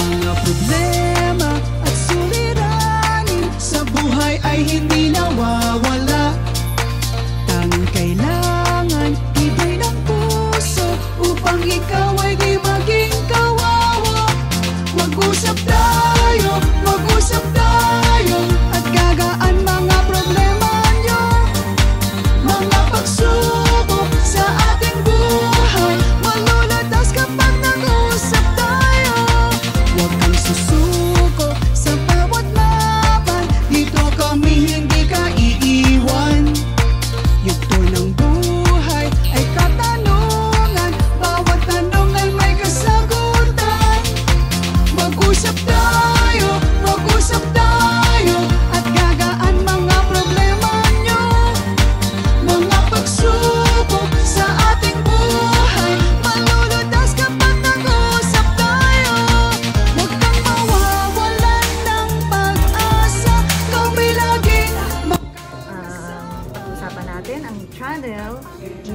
Mga problema at suliranin sa buhay ay hindi nawawala. Tanging kailangan ibig ng puso upang ikaw ay di maging kawawa. Mag-usap tayo at gagaan mga problema nyo. Mga pagsubok sa ating buhay malulutas kapag nag-usap tayo. Huwag kang susuko sa bawat laban, dito kami hindi ka iiwan. Yugto ng buhay ay katanungan, bawat tanong ay may kasagutan. Mag-usap tayo at gagaan mga problema nyo. Mga pagsubok sa ating buhay malulutas kapag nag-usap tayo. Huwag kang mawawalan ng pag-asa, kami laging Pag-usapan natin ang channel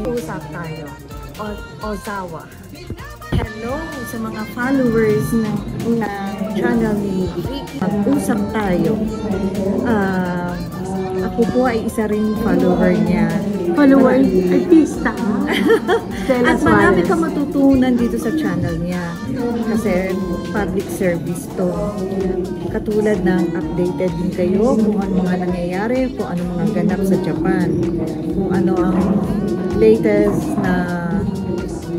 Usap Tayo Ozawa. Hello sa mga followers ng channel ni Vicky Mag-usap Tayo. Ako po ay isa rin follower niya. Follower, artista. At marami kang matutunan dito sa channel niya. Kasi public service to. Katulad ng updated din kayo kung ano mga nangyayari, kung ano mga ganap sa Japan, kung ano ang latest na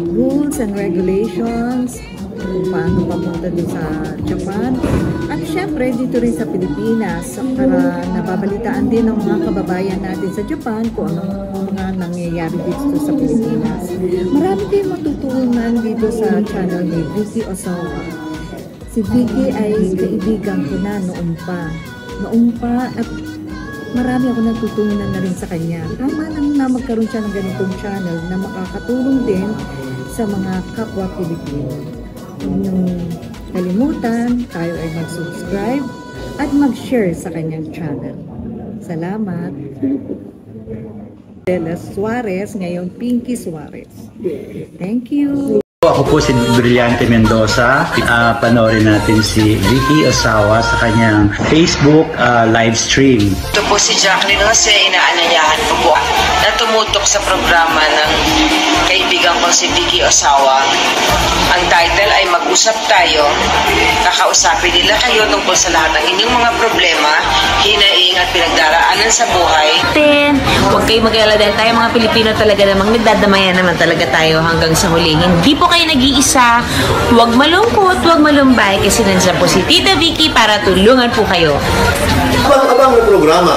rules and regulations, kung paano papunta din sa Japan. At syempre dito rin sa Pilipinas para nababalitaan din ng mga kababayan natin sa Japan kung ano mga nangyayari dito sa Pilipinas. Marami kayong matutunan dito sa channel ni Vicky Ozawa. Si Vicky ay kaibigan ko na noon pa at marami ako natutunan na rin sa kanya. Tama lang na magkaroon siya ng ganitong channel na makakatulong din sa mga kapwa Pilipino. Huwag niyong kalimutan, tayo ay mag-subscribe at mag-share sa kanyang channel. Salamat! Dela Suarez, ngayon Pinky Suarez. Thank you! Ako po si Brillante Mendoza. Panoorin natin si Vicky Ozawa sa kanyang Facebook live stream. Ito po si Jacqueline Jose, inaanyayahan ko po na tumutok sa programa ng kaibigan ko si Vicky Ozawa. Ang title ay Mag-usap Tayo. Kakausapin nila kayo tungkol sa lahat ng inyong mga problema, hinaing at pinagdaraanan sa buhay. Huwag kayo mag-alala dahil tayo mga Pilipino talaga namang nagdadamayan naman talaga tayo hanggang sa huli. Hindi po kayo nag-iisa. Huwag malungkot, huwag malumbay kasi nandiyan po si Tita Vicky para tulungan po kayo. Abang-abang na programa,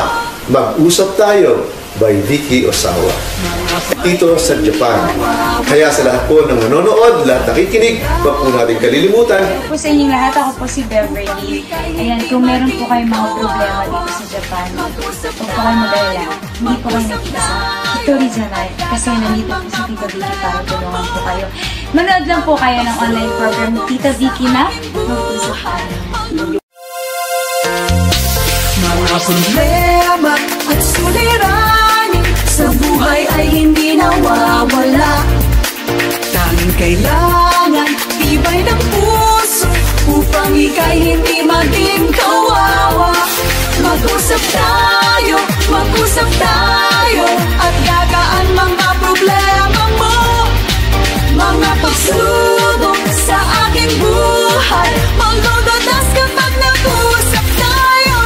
Mag-usap Tayo by Vicky Ozawa. Dito sa Japan. Kaya sa lahat po ng nanonood, lahat nakikinig, wag po natin kalilimutan. Po sa inyong lahat, ako po si Beverly. Ayan, kung meron po kayong mga problema dito sa Japan, huwag po kayo mag-alala. Hindi po kayo nag-iisa. Hitori janai. Kasi nandito po si Tita Vicky para tulungan po kayo. Manood lang po kayo ng online program Tita Vicky na Mag-usap Tayo. Mga problema at suliranin sa buhay ay hindi nawawala. Tanging kailangan tibay ng puso upang ika'y hindi maging kawawa. Mag-usap tayo at gagaan mga problema mo. Mga pagsubok sa aking buhay malulutas kapag nag-usap tayo.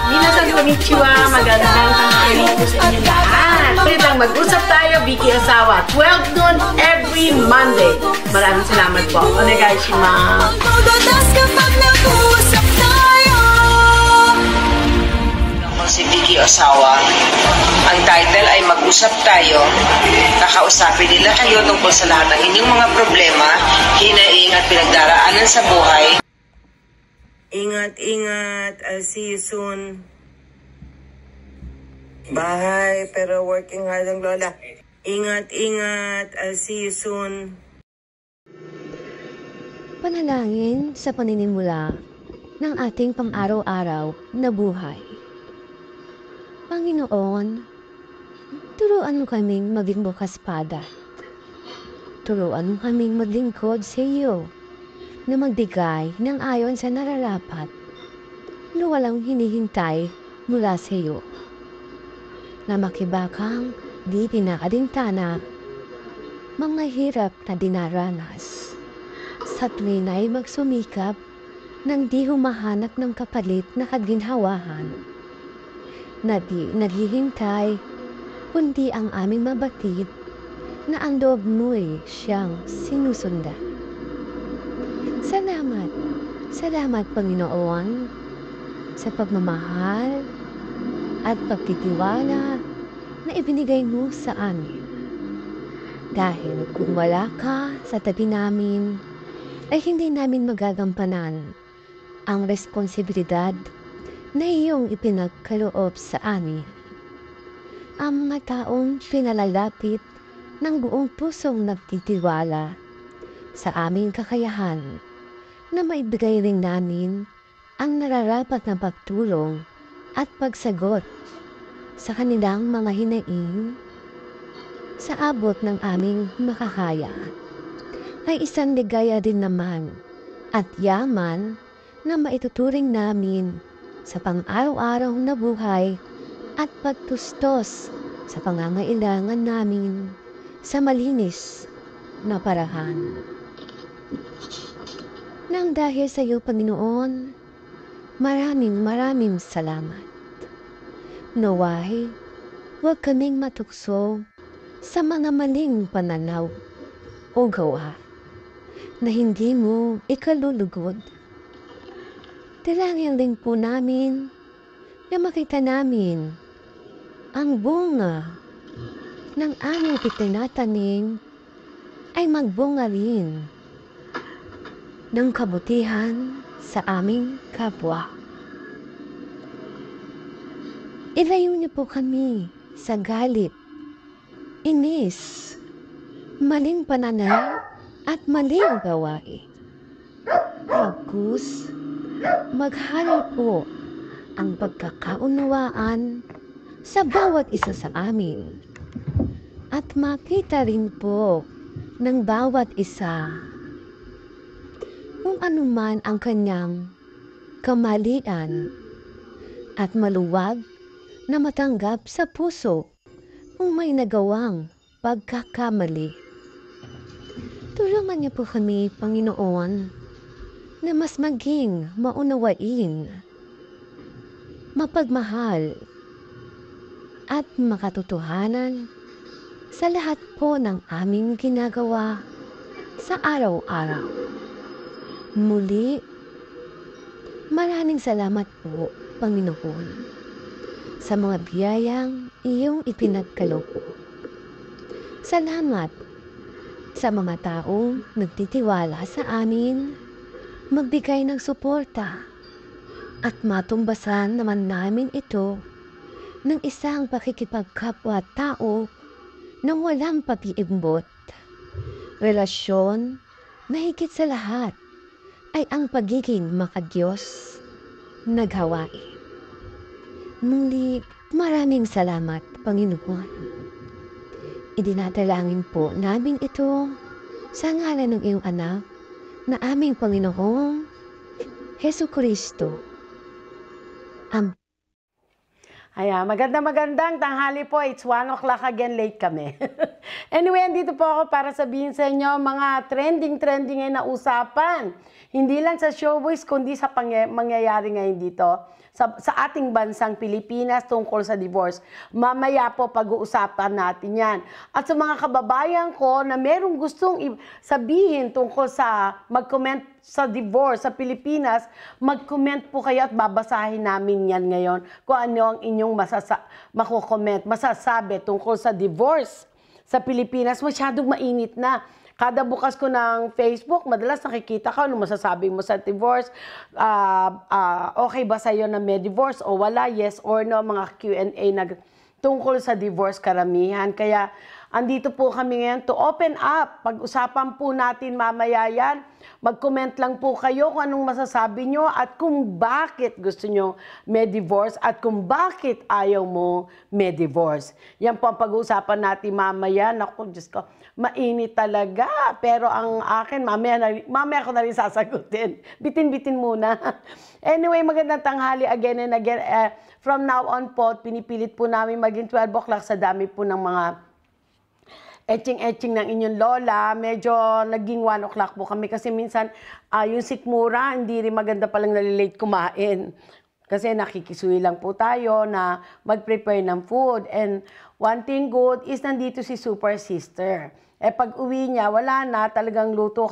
Minasan konnichiwa, magandang tanghali po sa inyo lahat. Pwede lang mag-usap tayo, Vicky Ozawa, 12 noon every Monday. Maraming salamat po. Onegaishimasu. Malulutas kapag nag-usap tayo. Si Vicky Ozawa. Ang title ay Mag-usap Tayo. Kakausapin nila kayo tungkol sa lahat ng inyong mga problema, hinaing at pinagdaraanan sa buhay. Ingat. I'll see you soon. Bye. Pero working hard ang lola. Ingat. I'll see you soon. Panalangin sa paninimula ng ating pang-araw-araw na buhay. Panginoon, turuan mo kaming maging bukas pada. Turuan mo kaming maglingkod sa iyo na magbigay ng ayon sa nararapat na walang hinihintay mula sa iyo. Na makibakang di pinakadintana mga hirap na dinaranas. Sa tuwin ay magsumikap nang di humahanap ng kapalit na kaginhawahan. Na di naghihintay, kundi ang aming mabatid na ang loob mo'y siyang sinusundan. Salamat, salamat Panginoon sa pagmamahal at pagtitiwala na ibinigay mo sa amin. Dahil kung wala ka sa tabi namin, ay hindi namin magagampanan ang responsibilidad na iyong ipinagkaloob sa amin. Ang mga taong pinalalapit ng buong pusong nagtitiwala sa aming kakayahan na maibigay rin namin ang nararapat na pagtulong at pagsagot sa kanilang mga hinaing sa abot ng aming makakaya ay isang ligaya din naman at yaman na maituturing namin sa pang-araw-araw na buhay at pagtustos sa pangangailangan namin sa malinis na paraan. Nang dahil sa iyo, Panginoon, maraming salamat. Naway, huwag kaming matukso sa mga maling pananaw o gawa na hindi mo ikalulugod. Dalangin din po namin na makita namin ang bunga ng aming itinatanim ay magbunga rin ng kabutihan sa aming kapwa. Ilayo niyo po kami sa galit, inis, maling pananaw at maling gawain. Bagkus, maghalo po ang pagkakaunawaan sa bawat isa sa amin at makita rin po ng bawat isa kung anuman ang kanyang kamalian at maluwag na matanggap sa puso kung may nagawang pagkakamali. Tulungan niyo po kami, Panginoon, na mas maging maunawain, mapagmahal, at makatotohanan sa lahat po ng aming ginagawa sa araw-araw. Muli, maraming salamat po, Panginoon, sa mga biyayang iyong ipinagkaloob. Salamat sa mga taong nagtitiwala sa amin, magbigay ng suporta, at matumbasan naman namin ito ng isang pakikipagkapwa-tao nang walang pag-iimbot. Relasyon na higit sa lahat ay ang pagiging makadiyos naghawain. Muli, maraming salamat, Panginoon. Idinadalangin po namin ito sa ngalan ng iyong anak na aming Panginoong Jesucristo. Amen. Ayan, magandang tanghali po. It's 1 o'clock again, late kami. Anyway, andito po ako para sabihin sa inyo mga trending na usapan. Hindi lang sa showbiz, kundi sa mangyayari ngayon dito sa ating bansang Pilipinas tungkol sa divorce. Mamaya po pag-uusapan natin yan. At sa mga kababayan ko na merong gustong sabihin tungkol sa mag-comment sa divorce sa Pilipinas, mag-comment po kayo at babasahin namin yan ngayon kung ano ang inyong masasabi tungkol sa divorce sa Pilipinas. Masyadong mainit na. Kada bukas ko ng Facebook, madalas nakikita ko ano masasabi mo sa divorce. Okay ba sa'yo na may divorce o wala? Yes or no? Mga Q&A tungkol sa divorce karamihan. Kaya andito po kami ngayon to open up. Pag-usapan po natin mamaya yan. Mag-comment lang po kayo kung anong masasabi nyo at kung bakit gusto nyo may divorce at kung bakit ayaw mo may divorce. Yan po ang pag-uusapan natin mamaya. Naku, Diyos ko, mainit talaga. Pero ang akin, mamaya ko na rin sasagutin. Bitin-bitin muna. Anyway, magandang tanghali again and again. From now on po, pinipilit po namin maging 12 o'clock sa dami po ng mga etching-etching ng inyong lola. Medyo naging 1 o'clock po kami kasi minsan yung sikmura, hindi rin maganda palang nalilate kumain. Kasi nakikisuy lang po tayo na mag-prepare ng food. And one thing good is nandito si Super Sister. Pag uwi niya, wala na, talagang luto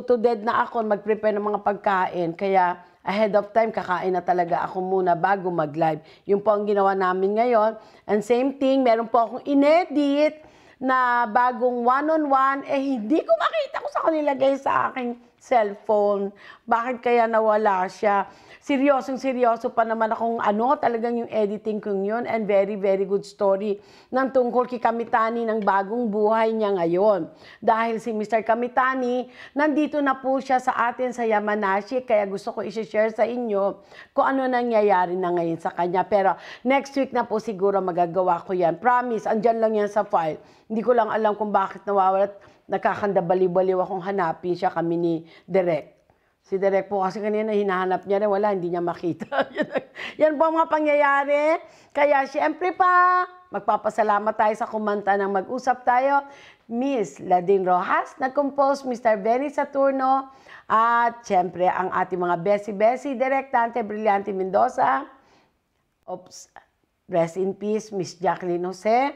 to dead na ako, mag-prepare ng mga pagkain. Kaya ahead of time, kakain na talaga ako muna bago mag-live. Yun po ang ginawa namin ngayon. And same thing, meron po akong inedit na bagong one-on-one, hindi ko makita kung saan ko nilagay sa aking cellphone. Bakit kaya nawala siya? Seryoso pa naman akong talagang yung editing kong yun, and very, very good story ng tungkol kay Kamitani ng bagong buhay niya ngayon. Dahil si Mr. Kamitani, nandito na po siya sa atin sa Yamanashi, kaya gusto ko i-share sa inyo kung ano nangyayari na ngayon sa kanya. Pero next week na po siguro magagawa ko yan. Promise, andyan lang yan sa file. Hindi ko lang alam kung bakit nawawala. Nakakandabali-baliw akong hanapin siya, kami ni Direk. Si Direk po kasi kanina hinahanap niya rin, wala, hindi niya makita. Yan po ang mga pangyayari. Kaya siyempre pa, magpapasalamat tayo sa kumanta ng Mag-usap Tayo. Miss Lading Rojas, nag-compose Mr. Benny Saturno, at siyempre ang ating mga besi-besi, Direk Tante Brillante Mendoza. Oops, rest in peace, Miss Jacqueline Jose,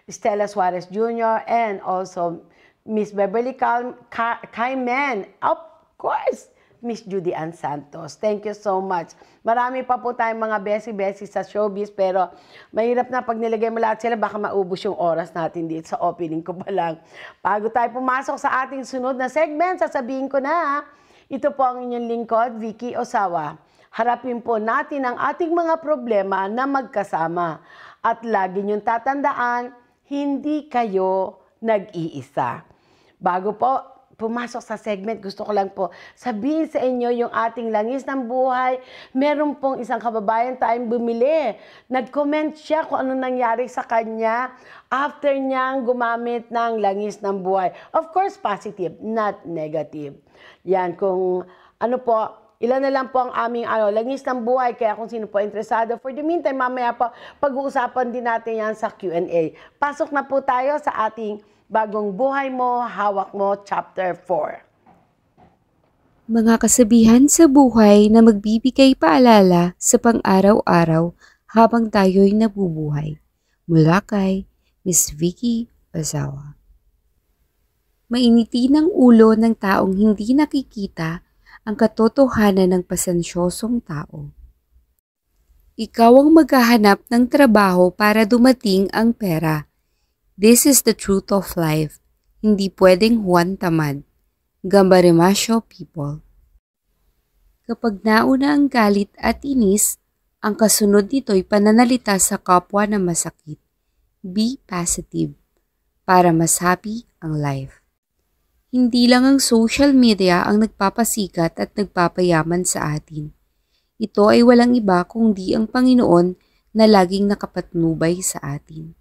Stella Suarez Jr., and also Miss Beverly Cayman. Of course, Miss Judy Ann Santos. Thank you so much. Marami pa po tayong mga besi-besi sa showbiz, pero mahirap na pag nilagay mo lahat sila, baka maubos yung oras natin dito sa opening ko pa lang. Bago tayo pumasok sa ating sunod na segment, sasabihin ko na, ito po ang inyong lingkod, Vicky Osawa. Harapin po natin ang ating mga problema na magkasama. At lagi niyong tatandaan, hindi kayo nag-iisa. Bago po pumasok sa segment, gusto ko lang po sabihin sa inyo yung ating langis ng buhay. Meron pong isang kababayan tayong bumili. Nag-comment siya kung ano nangyari sa kanya after niyang gumamit ng langis ng buhay. Of course, positive, not negative. Yan, kung ano po, ilan na lang po ang aming langis ng buhay, kaya kung sino po interesado. For the meantime, mamaya po, pag-uusapan din natin yan sa Q&A. Pasok na po tayo sa ating Bagong Buhay Mo, Hawak Mo, Chapter 4. Mga kasabihan sa buhay na magbibigay paalala sa pang-araw-araw habang tayo'y nabubuhay. Mula kay Miss Vicky Osawa. Mainitin ang ulo ng taong hindi nakikita ang katotohanan ng pasensyosong tao. Ikaw ang maghahanap ng trabaho para dumating ang pera. This is the truth of life. Hindi pwedeng Juan Tamad. Gambarimasyo people. Kapag nauna ang galit at inis, ang kasunod nito'y pananalita sa kapwa na masakit. Be positive para mas happy ang life. Hindi lang ang social media ang nagpapasikat at nagpapayaman sa atin. Ito ay walang iba kundi ang Panginoon na laging nakapatnubay sa atin.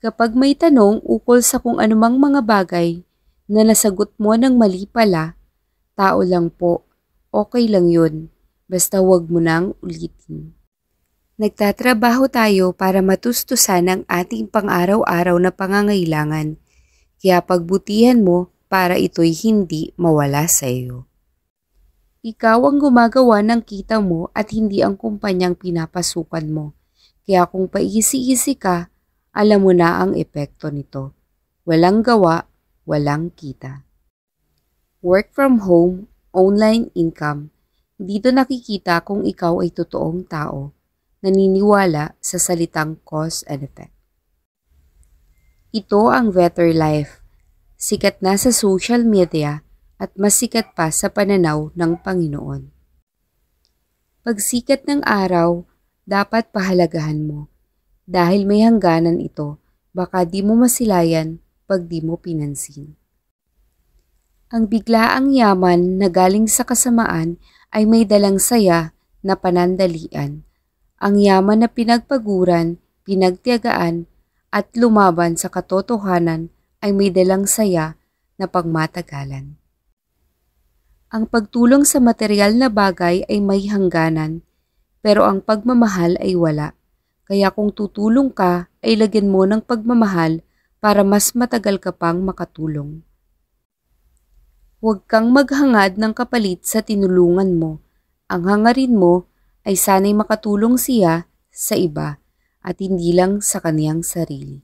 Kapag may tanong ukol sa kung anumang mga bagay na nasagot mo ng mali pala, tao lang po, okay lang yun, basta wag mo nang ulitin. Nagtatrabaho tayo para matustusan ang ating pang-araw-araw na pangangailangan, kaya pagbutihan mo para ito'y hindi mawala sa iyo. Ikaw ang gumagawa ng kita mo at hindi ang kumpanyang pinapasukan mo, kaya kung paisi-isi ka, alam mo na ang epekto nito. Walang gawa, walang kita. Work from home, online income. Dito nakikita kung ikaw ay totoong tao, naniniwala sa salitang cause and effect. Ito ang better life. Sikat na sa social media at mas sikat pa sa pananaw ng Panginoon. Pagsikat ng araw, dapat pahalagahan mo. Dahil may hangganan ito, Baka di mo masilayan pag di mo pinansin. Ang biglaang yaman na galing sa kasamaan ay may dalang saya na panandalian. Ang yaman na pinagpaguran, pinagtiyagaan at lumaban sa katotohanan ay may dalang saya na pagmatagalan. Ang pagtulong sa material na bagay ay may hangganan, pero ang pagmamahal ay wala. Kaya kung tutulong ka, ay lagyan mo ng pagmamahal para mas matagal ka pang makatulong. Huwag kang maghangad ng kapalit sa tinulungan mo. Ang hangarin mo ay sana'y makatulong siya sa iba at hindi lang sa kaniyang sarili.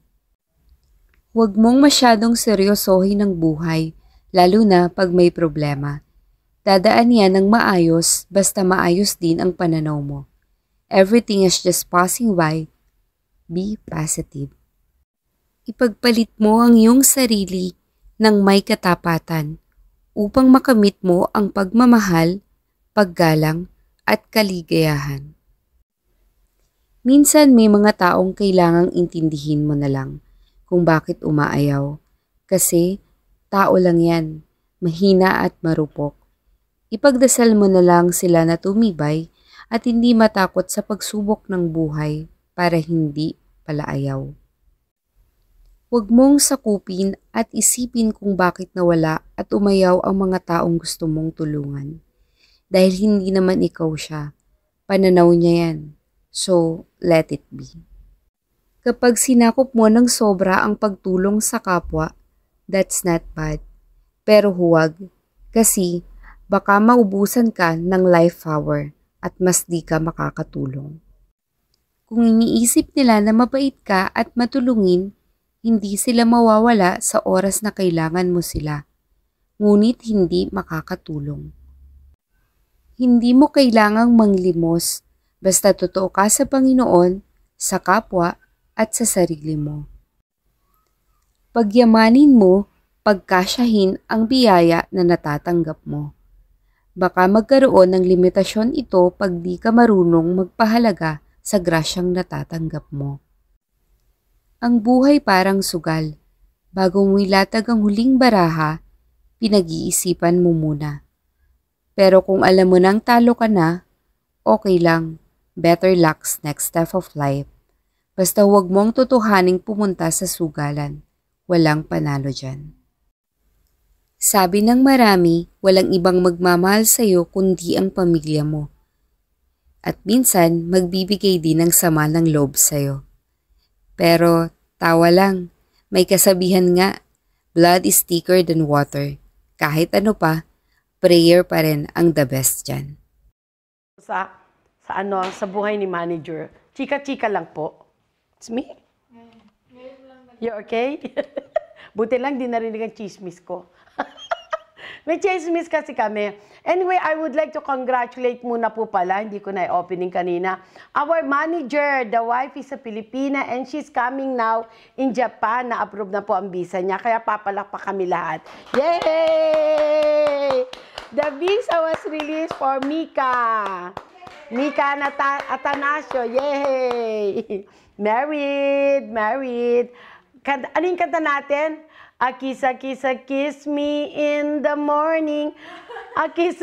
Huwag mong masyadong seryosohin ang buhay, lalo na pag may problema. Dadaan yan ng maayos basta maayos din ang pananaw mo. Everything is just passing by. Be positive. Ipagpalit mo ang iyong sarili ng may katapatan upang makamit mo ang pagmamahal, paggalang at kaligayahan. Minsan may mga taong kailangang intindihin mo na lang kung bakit umaayaw. Kasi tao lang yan, mahina at marupok. Ipagdasal mo na lang sila na tumibay at hindi matakot sa pagsubok ng buhay para hindi palaayaw. Huwag mong sakupin at isipin kung bakit nawala at umayaw ang mga taong gusto mong tulungan. Dahil hindi naman ikaw siya, pananaw niya yan. So, let it be. Kapag sinakop mo ng sobra ang pagtulong sa kapwa, that's not bad. Pero huwag, kasi baka maubusan ka ng life power at mas di ka makakatulong. Kung iniisip nila na mabait ka at matulungin, hindi sila mawawala sa oras na kailangan mo sila, ngunit hindi makakatulong. Hindi mo kailangang manglimos, basta totoo ka sa Panginoon, sa kapwa at sa sarili mo. Pagyamanin mo, pagkasyahin ang biyaya na natatanggap mo. Baka magkaroon ng limitasyon ito pag di ka marunong magpahalaga sa grasyang natatanggap mo. Ang buhay parang sugal. Bago mo ilatag ang huling baraha, pinag-iisipan mo muna. Pero kung alam mo nang talo ka na, okay lang. Better luck's next step of life. Basta huwag mong tutuhaning pumunta sa sugalan. Walang panalo dyan. Sabi ng marami, walang ibang magmamahal sa'yo kundi ang pamilya mo. At minsan, magbibigay din ng sama ng loob sa'yo. Pero, tawa lang. May kasabihan nga, blood is thicker than water. Kahit ano pa, prayer pa rin ang the best dyan. Sa buhay ni manager, chika-chika lang po. It's me? You okay? Buti lang, di narinig ang chismis ko. May chismis kasi kami. Anyway, I would like to congratulate muna po pala, hindi ko na i-opening kanina. Our manager, the wife is a Filipina and she's coming now in Japan. Na-approve na po ang visa niya, kaya papalakpak kami lahat. Yay! The visa was released for Mika. Mika Atanasio, yay! Married. Ano yung kanta natin? A kiss, kiss me in the morning. A kiss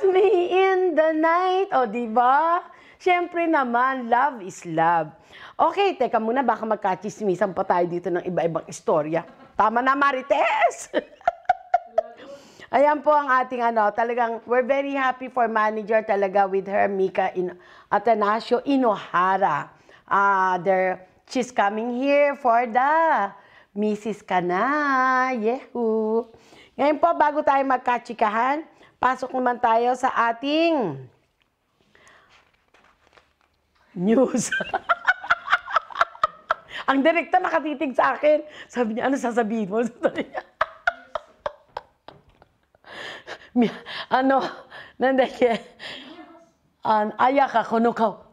me in the night. O, diba? Siyempre naman, love is love. Okay, teka muna, baka magkachismisan pa tayo dito ng iba-ibang istorya. Tama na, Marites! Ayan po ang ating talagang we're very happy for manager talaga with her, Mika Atanasio Inohara. She's coming here for the Mrs. ka na. Yehoo! Ngayon po, bago tayo magkatsikahan, pasok naman tayo sa ating news. Ang direkta nakatitig sa akin. Sabi niya, ano sasabihin mo? Nandake. Ayak ako, no ka.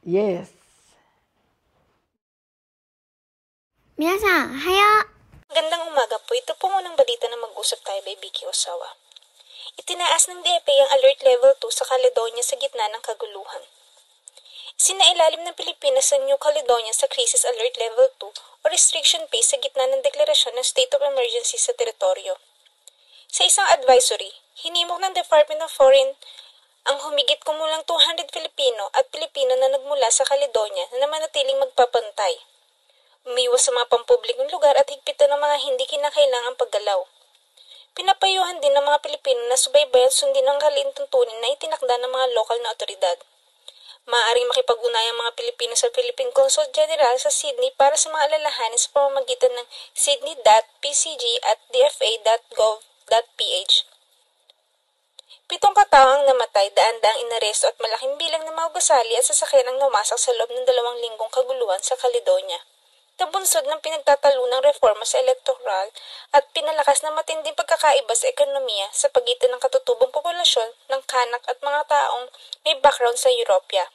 Yes. 皆さん、おはよう。 Gandang umaga po. Ito pong unang balita na mag-usap tayo by Vicky Osawa. Itinaas ng DFA ang Alert Level 2 sa Caledonia sa gitna ng kaguluhan. Isinailalim ng Pilipinas sa New Caledonia sa Crisis Alert Level 2 o Restriction Phase sa gitna ng deklarasyon ng State of Emergency sa teritoryo. Sa isang advisory, hinimok ng Department of Foreign ang humigit kumulang 200 Filipino at Pilipino na nagmula sa Caledonia na manatiling magpapantay. Umiwas sa mga pampublikong lugar at higpitan ng mga hindi kinakailangang paggalaw. Pinapayuhan din ng mga Pilipino na subaybayan sundin ang kalintuntunin na itinakda ng mga lokal na otoridad. Maaaring makipag-unay ang mga Pilipino sa Philippine Consul General sa Sydney para sa mga alalahanin sa pamamagitan ng sydney.pcg@dfa.gov.ph. 7 katao ang namatay, daan-daang inaresto at malaking bilang ng mga gusali at sasakyan ang nawasak sa loob ng 2 linggong kaguluhan sa Caledonia. Nabunsod ng pinagtatalunang reforma sa elektoral at pinalakas ng matinding pagkakaiba sa ekonomiya sa pagitan ng katutubong populasyon ng kanak at mga taong may background sa Europia.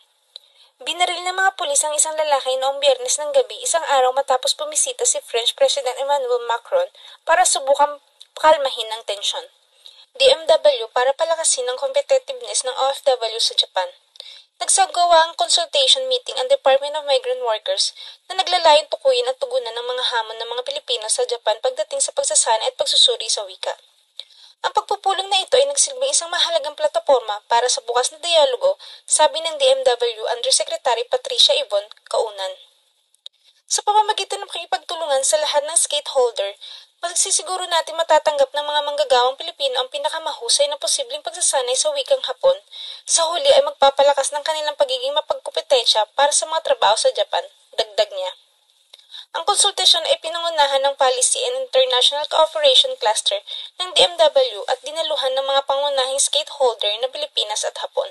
Binaril ng mga pulis ang isang lalaki noong Biyernes ng gabi, isang araw matapos bumisita si French President Emmanuel Macron para subukang kalmahin ang tensyon. DMW para palakasin ang competitiveness ng OFW sa Japan. Nagsagawa ang consultation meeting ang Department of Migrant Workers na naglalayong tukuyin at tugunan ng mga hamon ng mga Pilipino sa Japan pagdating sa pagsasana at pagsusuri sa wika. Ang pagpupulong na ito ay nagsilbing isang mahalagang plataporma para sa bukas na dialogo, sabi ng DMW Undersecretary Patricia Yvonne Kaunan. Sa pamamagitan ng pakipagtulungan sa lahat ng stakeholder, magsisiguro natin matatanggap ng mga manggagawang Pilipino ang pinakamahusay na posibleng pagsasanay sa wikang Hapon. Sa huli ay magpapalakas ng kanilang pagiging mapagkumpetensya para sa mga trabaho sa Japan, dagdag niya. Ang konsultasyon ay pinangunahan ng Policy and International Cooperation Cluster ng DMW at dinaluhan ng mga pangunahing stakeholder na Pilipinas at Hapon.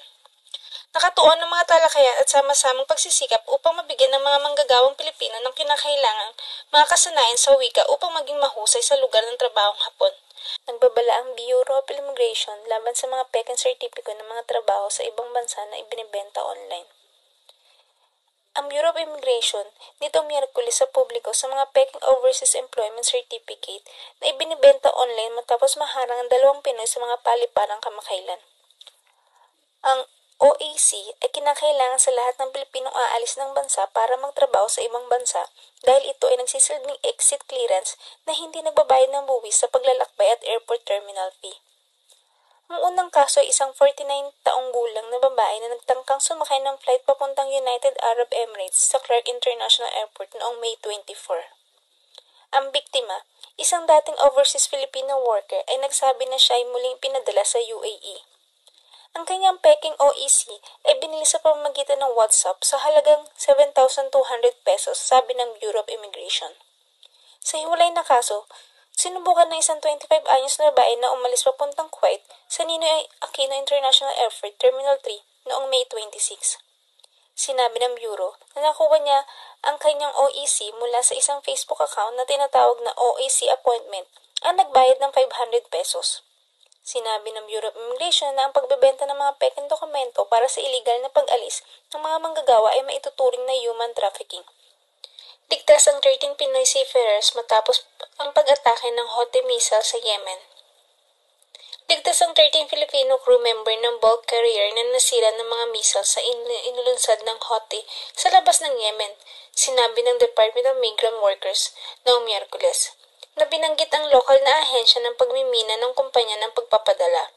Nakatuon ng mga talakayan at sama-samang pagsisikap upang mabigyan ng mga manggagawang Pilipino ng kinakailangang mga kasanayan sa wika upang maging mahusay sa lugar ng trabahong Hapon. Nagbabala ang Bureau of Immigration laban sa mga pekeng sertipiko ng mga trabaho sa ibang bansa na ibinibenta online. Ang Bureau of Immigration nitong Miyerkules sa publiko sa mga pekeng Overseas Employment Certificate na ibinibenta online matapos maharang ang 2 Pinoy sa mga paliparang kamakailan. Ang OAC ay kinakailangan sa lahat ng Pilipinong aalis ng bansa para magtrabaho sa ibang bansa dahil ito ay nagsisilbing exit clearance na hindi nagbabayad ng buwis sa paglalakbay at airport terminal fee. Ang unang kaso ay isang 49 taong gulang na babae na nagtangkang sumakay ng flight papuntang United Arab Emirates sa Clark International Airport noong May 24. Ang biktima, isang dating overseas Filipino worker, ay nagsabi na siya ay muling pinadala sa UAE. Ang kanyang peking OEC ay binili sa pamamagitan ng WhatsApp sa halagang 7,200 pesos, sabi ng Bureau of Immigration. Sa hiwalay na kaso, sinubukan ng isang 25 anyos na babae na umalis papuntang Kuwait sa Ninoy Aquino International Airport Terminal 3 noong May 26. Sinabi ng Bureau na nakuha niya ang kanyang OEC mula sa isang Facebook account na tinatawag na OEC Appointment ang nagbayad ng 500 pesos. Sinabi ng Bureau of Immigration na ang pagbebenta ng mga pekeng dokumento para sa iligal na pag-alis ng mga manggagawa ay maituturing na human trafficking. Ligtas ang 13 Pinoy seafarers matapos ang pag-atake ng Houthi missile sa Yemen. Ligtas ang 13 Filipino crew member ng bulk carrier na nasira ng mga missile sa inulunsad ng Houthi sa labas ng Yemen, sinabi ng Department of Migrant Workers noong Miyerkules, na binanggit ang lokal na ahensya ng pagmimina ng kumpanya ng pagpapadala.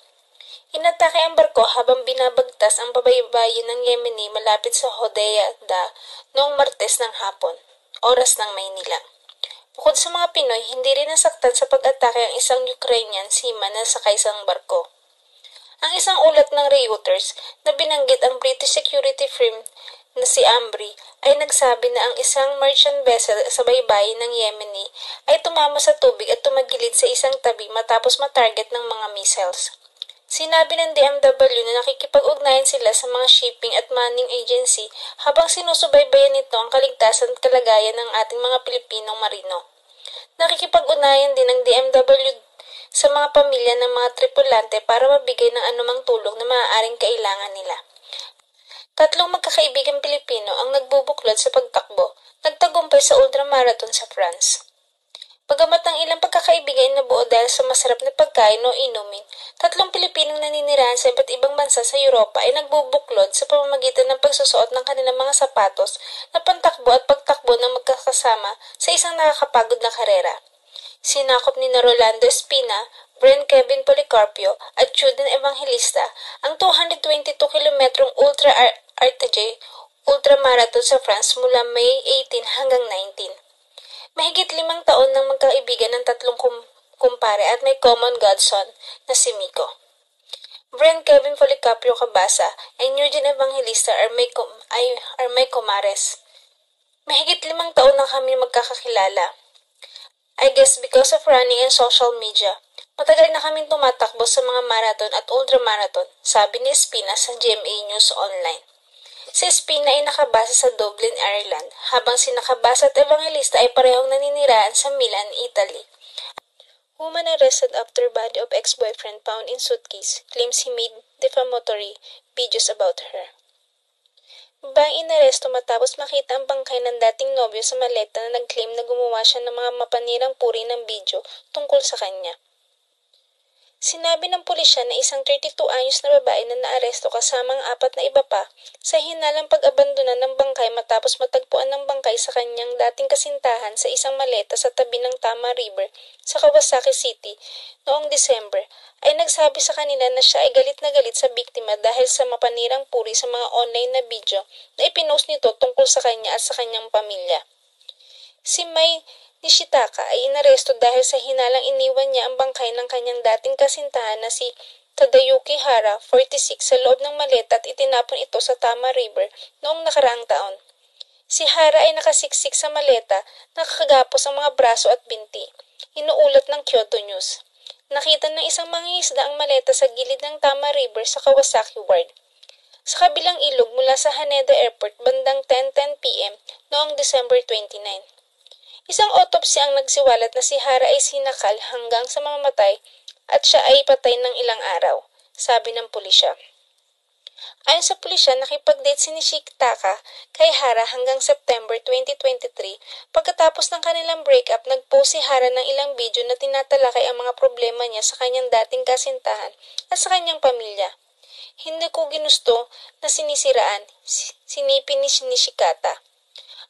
Inatake ang barko habang binabagtas ang pabaybayin ng Yemeni malapit sa Hodeidah noong Martes ng hapon, oras ng Maynila. Bukod sa mga Pinoy, hindi rin nasaktan sa pag-atake ang isang Ukrainian seaman na sakay sa barko. Ang isang ulat ng Reuters na binanggit ang British security firm na si Ambry ay nagsabi na ang isang merchant vessel sa baybayin ng Yemeni ay tumama sa tubig at tumagilid sa isang tabi matapos matarget ng mga missiles. Sinabi ng DMW na nakikipag-ugnayan sila sa mga shipping at manning agency habang sinusubaybayan nito ang kaligtasan at kalagayan ng ating mga Pilipinong marino. Nakikipag-ugnayan din ng DMW sa mga pamilya ng mga tripulante para mabigay ng anumang tulong na maaaring kailangan nila. 3 magkakaibigang Pilipino ang nagbubuklod sa pagtakbo, nagtagumpay sa ultramarathon sa France. Bagamat ang ilang pagkakaibigan ay nabuo dahil sa masarap na pagkain o inumin, 3 Pilipinong naninirahan sa iba't ibang bansa sa Europa ay nagbubuklod sa pamamagitan ng pagsusuot ng kanilang mga sapatos na pantakbo at pagtakbo ng magkakasama sa isang nakakapagod na karera. Sinakop ni Rolando Espina, Bren Kevin Policarpio at Juden Evangelista ang 222 kilometrong ultra-RTJ ultramarathon sa France mula May 18 hanggang 19. Mahigit 5 taon nang magkaibigan ng 3 kumpare at may common godson na si Miko. Bren Kevin Policarpio Cabasa and Eugene Evangelista are may kumares. Mahigit 5 taon na kami magkakakilala. I guess because of running and social media. Matagal na kaming tumatakbo sa mga marathon at ultramarathon, sabi ni Espina sa GMA News Online. Si Espina ay nakabase sa Dublin, Ireland, habang si Cabasa at Evangelista ay parehong naninirahan sa Milan, Italy. Woman arrested after body of ex-boyfriend found in suitcase claims he made defamatory videos about her. Babaeng inaresto matapos makita ang bangkay ng dating nobyo sa maleta na nag-claim na gumawa siya ng mga mapanirang puri ng video tungkol sa kanya. Sinabi ng pulisya na isang 32 anyos na babae na naaresto kasama ang 4 na iba pa sa hinalang pag-abandona ng bangkay matapos matagpuan ng bangkay sa kanyang dating kasintahan sa isang maleta sa tabi ng Tama River sa Kawasaki City noong December, ay nagsabi sa kanila na siya ay galit na galit sa biktima dahil sa mapanirang puri sa mga online na video na ipinost nito tungkol sa kanya at sa kanyang pamilya. Si Mai Nishitaka ay inaresto dahil sa hinalang iniwan niya ang bangkay ng kanyang dating kasintahan na si Tadayuki Hara, 46, sa loob ng maleta at itinapon ito sa Tama River noong nakaraang taon. Si Hara ay nakasiksik sa maleta, nakakagapos ang mga braso at binti. Inuulat ng Kyoto News. Nakita ng isang mangingisda ang maleta sa gilid ng Tama River sa Kawasaki Ward. Sa kabilang ilog mula sa Haneda Airport bandang 10:10 p.m. noong December 29. Isang autopsy ang nagsiwalat na si Hara ay sinakal hanggang sa mamamatay at siya ay patay ng ilang araw, sabi ng pulisya. Ayon sa pulisya, nakipag-date si Nishitaka kay Hara hanggang September 2023. Pagkatapos ng kanilang breakup, nag-post si Hara ng ilang video na tinatalakay ang mga problema niya sa kanyang dating kasintahan at sa kanyang pamilya. Hindi ko ginusto na sinisiraan, sinipi ni Nishikata.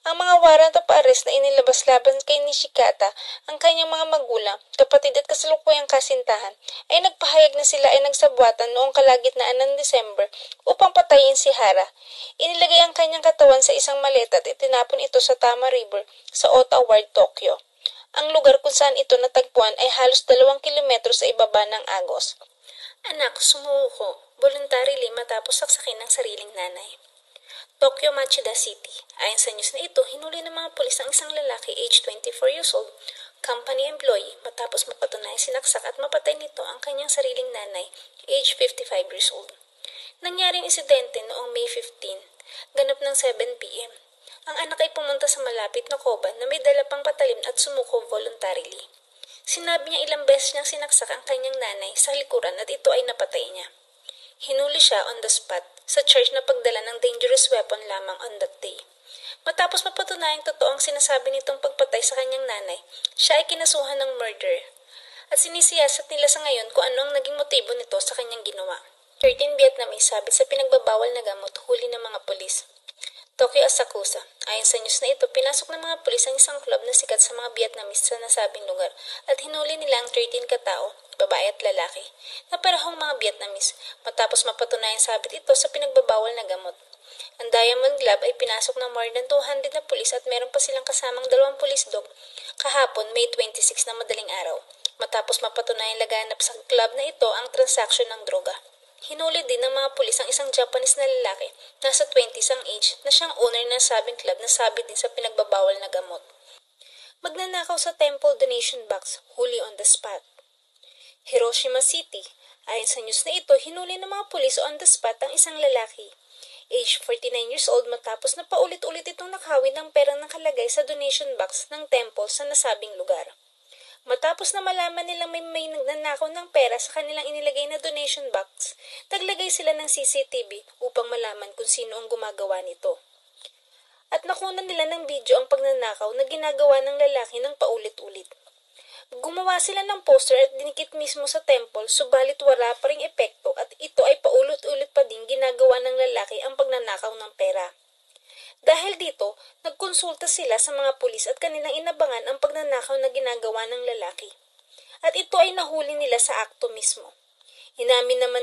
Ang mga warrant of arrest na inilabas laban kay Nishikata, ang kanyang mga magulang, kapatid at kasalukuyang kasintahan, ay nagpahayag na sila ay nagsabwatan noong kalagitnaan ng December upang patayin si Hara. Inilagay ang kanyang katawan sa isang maleta at itinapon ito sa Tama River sa Ota Ward, Tokyo. Ang lugar kung saan ito natagpuan ay halos 2 kilometro sa ibaba ng Agos. Anak, sumuko, voluntarily matapos saksakin ng sariling nanay. Tokyo, Machida City. Ayon sa news na ito, hinuli ng mga pulis ang isang lalaki age 24 years old, company employee, matapos mapatunayan sinaksak at mapatay nito ang kanyang sariling nanay, age 55 years old. Nangyaring insidente noong May 15, ganap ng 7 p.m. Ang anak ay pumunta sa malapit na koban na may dala pang patalim at sumuko voluntarily. Sinabi niya ilang beses niyang sinaksak ang kanyang nanay sa likuran at ito ay napatay niya. Hinuli siya on the spot sa charge na pagdala ng dangerous weapon lamang on that day. Matapos mapatunayang totoo ang sinasabi nitong pagpatay sa kanyang nanay, siya ay kinasuhan ng murder. At sinisiyasat nila sa ngayon kung ano ang naging motibo nito sa kanyang ginawa. 13 Vietnamese sabit sa pinagbabawal na gamot huli ng mga pulis. Tokyo, Asakusa. Ayon sa news na ito, pinasok ng mga pulis ang isang club na sikat sa mga Vietnamese sa nasabing lugar at hinuli nila ang 13 katao, babae at lalaki, na parehong mga Vietnamese matapos mapatunayang sabit ito sa pinagbabawal na gamot. Ang Diamond Club ay pinasok ng more than 200 na pulis at meron pa silang kasamang 2 pulis dog kahapon May 26 na madaling araw matapos mapatunayang laganap sa club na ito ang transaksyon ng droga. Hinuli din ng mga pulis ang isang Japanese na lalaki, nasa 20s ang age, na siyang owner ng sabing club na sabit din sa pinagbabawal na gamot. Magnanakaw sa temple donation box, huli on the spot. Hiroshima City. Ayon sa news na ito, hinuli ng mga pulis on the spot ang isang lalaki, age 49 years old matapos na paulit-ulit itong nakawin ng perang nakalagay sa donation box ng temple sa nasabing lugar. Matapos na malaman nilang may nagnanakaw ng pera sa kanilang inilagay na donation box, naglagay sila ng CCTV upang malaman kung sino ang gumagawa nito. At nakunan nila ng video ang pagnanakaw na ginagawa ng lalaki ng paulit-ulit. Gumawa sila ng poster at dinikit mismo sa temple, subalit wala pa ring epekto at ito ay paulit-ulit pa din ginagawa ng lalaki ang pagnanakaw ng pera. Dahil dito, nagkonsulta sila sa mga pulis at kanilang inabangan ang pagnanakaw na ginagawa ng lalaki. At ito ay nahuli nila sa akto mismo. Inamin naman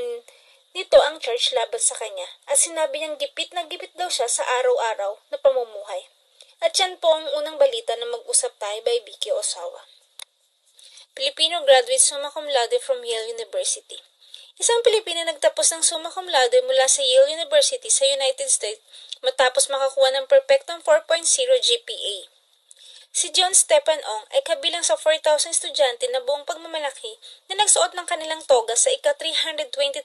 nito ang church laban sa kanya at sinabi niyang gipit na gipit daw siya sa araw-araw na pamumuhay. At yan po ang unang balita na mag-usap tayo by Vicky Osawa. Filipino graduate summa cum laude from Yale University. Isang Pilipino nagtapos ng summa cum laude mula sa Yale University sa United States matapos makakuha ng perfectong 4.0 GPA. Si John Stephen Ong ay kabilang sa 4,000 estudyante na buong pagmamalaki na nagsuot ng kanilang toga sa ika-323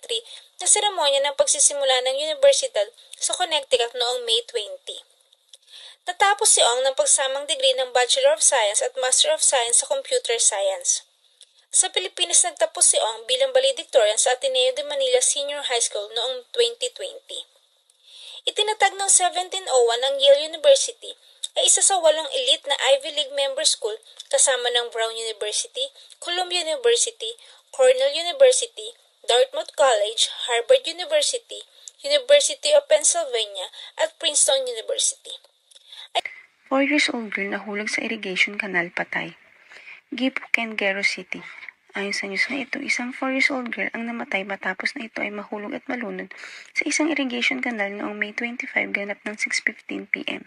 na seremonya ng pagsisimula ng universidad sa Connecticut noong May 20. Natapos si Ong ng pagsamang degree ng Bachelor of Science at Master of Science sa Computer Science. Sa Pilipinas nagtapos si Ong bilang valedictorian sa Ateneo de Manila Senior High School noong 2020. Itinatag noong 1701 ng Yale University ay isa sa 8 elite na Ivy League member school kasama ng Brown University, Columbia University, Cornell University, Dartmouth College, Harvard University, University of Pennsylvania at Princeton University. 4 years old girl nahulog sa irrigation canal patay. Gipo, Kenguero City. Ayon sa news na ito, isang 4 years old girl ang namatay matapos na ito ay mahulog at malunod sa isang irrigation canal noong May 25 ganap ng 6:15 p.m.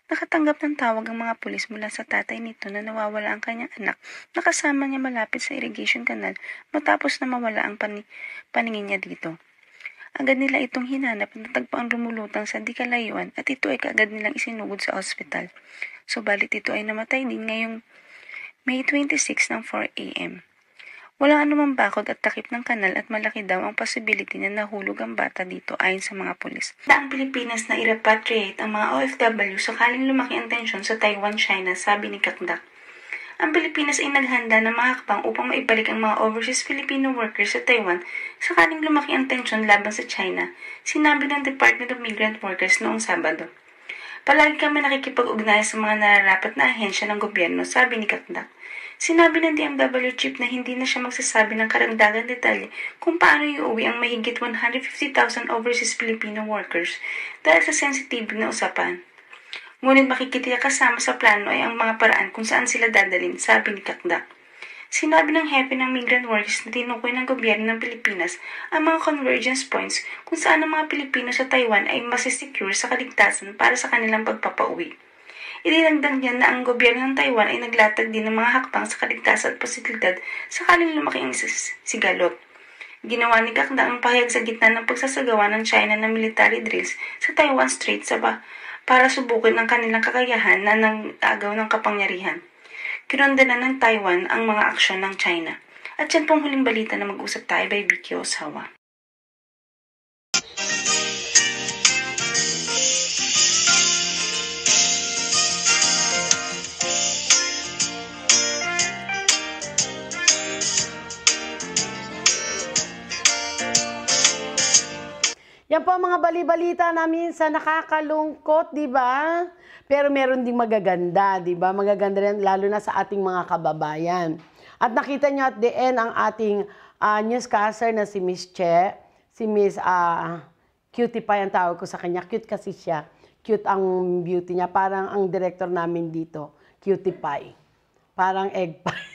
Nakatanggap ng tawag ang mga pulis mula sa tatay nito na nawawala ang kanyang anak na kasama niya malapit sa irrigation canal matapos na mawala ang paningin niya dito. Agad nila itong hinanap at natagpuang lumulutang sa di kalayuan at ito ay kaagad nilang isinugod sa ospital. Subalit ito ay namatay din ngayong May 26 ng 4 a.m. Walang anumang bakod at takip ng kanal at malaki daw ang possibility na nahulog ang bata dito ayon sa mga pulis. Ang Pilipinas na i-repatriate ang mga OFW sakaling lumaki ang tensyon sa Taiwan, China, sabi ni Kakdak. Ang Pilipinas ay naghanda ng mga hakbang upang maibalik ang mga overseas Filipino workers sa Taiwan sakaling lumaki ang tensyon laban sa China, sinabi ng Department of Migrant Workers noong Sabado. Palagi kami nakikipag-ugnayan sa mga nararapat na ahensya ng gobyerno, sabi ni Kakdak. Sinabi ng DMW chief na hindi na siya magsasabi ng karagdagang detalye kung paano iuwi ang mahigit 150,000 overseas Filipino workers dahil sa sensitive na usapan. Ngunit makikitiyak kasama sa plano ay ang mga paraan kung saan sila dadalhin, sabi ni Kakdak. Sinabi ng hepe ng migrant workers na tinukoy ng gobyerno ng Pilipinas ang mga convergence points kung saan ang mga Pilipino sa Taiwan ay masisecure sa kaligtasan para sa kanilang pagpapauwi. Idinagdag niya na ang gobyerno ng Taiwan ay naglatag din ng mga hakbang sa kaligtasan at posibilidad sakaling lumaki ang sigalot. Ginawa ni Kakdak ang pahayag sa gitna ng pagsasagawa ng China ng military drills sa Taiwan Strait para subukin ang kanilang kakayahan na nang-agaw ng kapangyarihan. Kinondena ng Taiwan ang mga aksyon ng China. At yan pong huling balita na mag-usap tayo by Vicky Osawa. Yan po ang mga bali-balita namin sa nakakalungkot, di ba? Pero meron ding magaganda, di ba? Magaganda rin, lalo na sa ating mga kababayan. At nakita nyo at the end ang ating newscaster na si Miss Che, si Miss Cutie Pie ang tawag ko sa kanya. Cute kasi siya. Cute ang beauty niya. Parang ang director namin dito, Cutie Pie. Parang egg pie.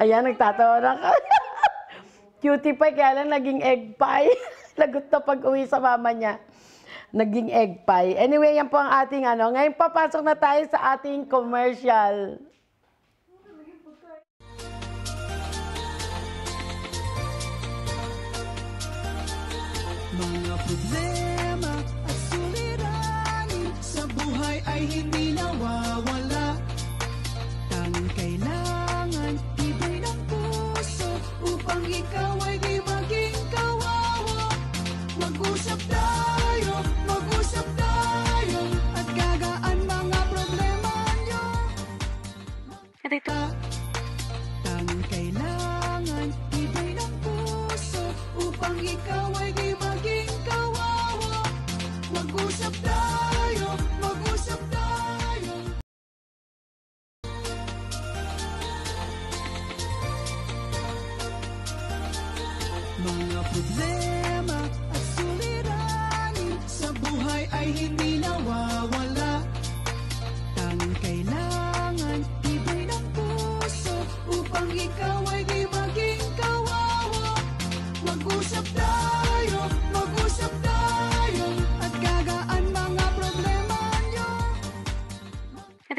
Ayan, nagtatawa na ka. Cutie pie, kaya lang naging egg pie. Lagot na pag-uwi sa mama niya. Naging egg pie. Anyway, yan po ang ating ano. Ngayon, papasok na tayo sa ating commercial. Mga problema at suliranin sa buhay ay hindi nawawala. Tanging kailangan ibig ng puso upang ikaw ay di maging kawawa. Mag-usap tayo at gagaan mga problema nyo. Tanging kailangan ibig ng puso upang ikaw ay di maging kawawa. Mag-usap tayo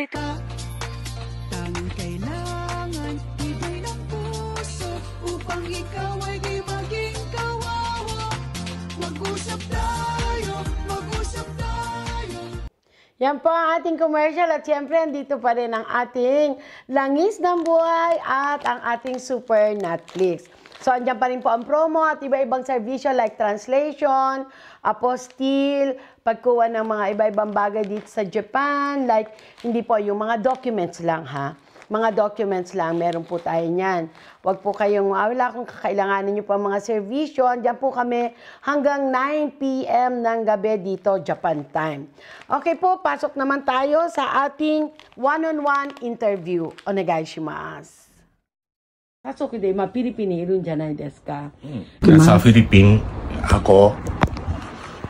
Tanging kailangan iba'y ng puso upang ikaw ay di maging kawawa. Mag-usap tayo, mag-usap tayo. Yan po ang ating commercial at siyempre andito pa rin ang ating Langis ng Buhay at ang ating Super Netflix. So andyan pa rin po ang promo at iba-ibang serbisyo like translation, apostille, pagkuha ng mga iba-ibang bagay dito sa Japan, like hindi po yung mga documents lang ha. Mga documents lang, meron po tayo niyan. Huwag po kayong, wala kung kakailanganin nyo pa mga servisyo. Andiyan po kami hanggang 9 p.m. ng gabi dito, Japan time. Okay po, pasok naman tayo sa ating one-on-one interview. Onegaishimasu. 早速で今フィリピンにいるんじゃないですか。Sa Philippines, ako,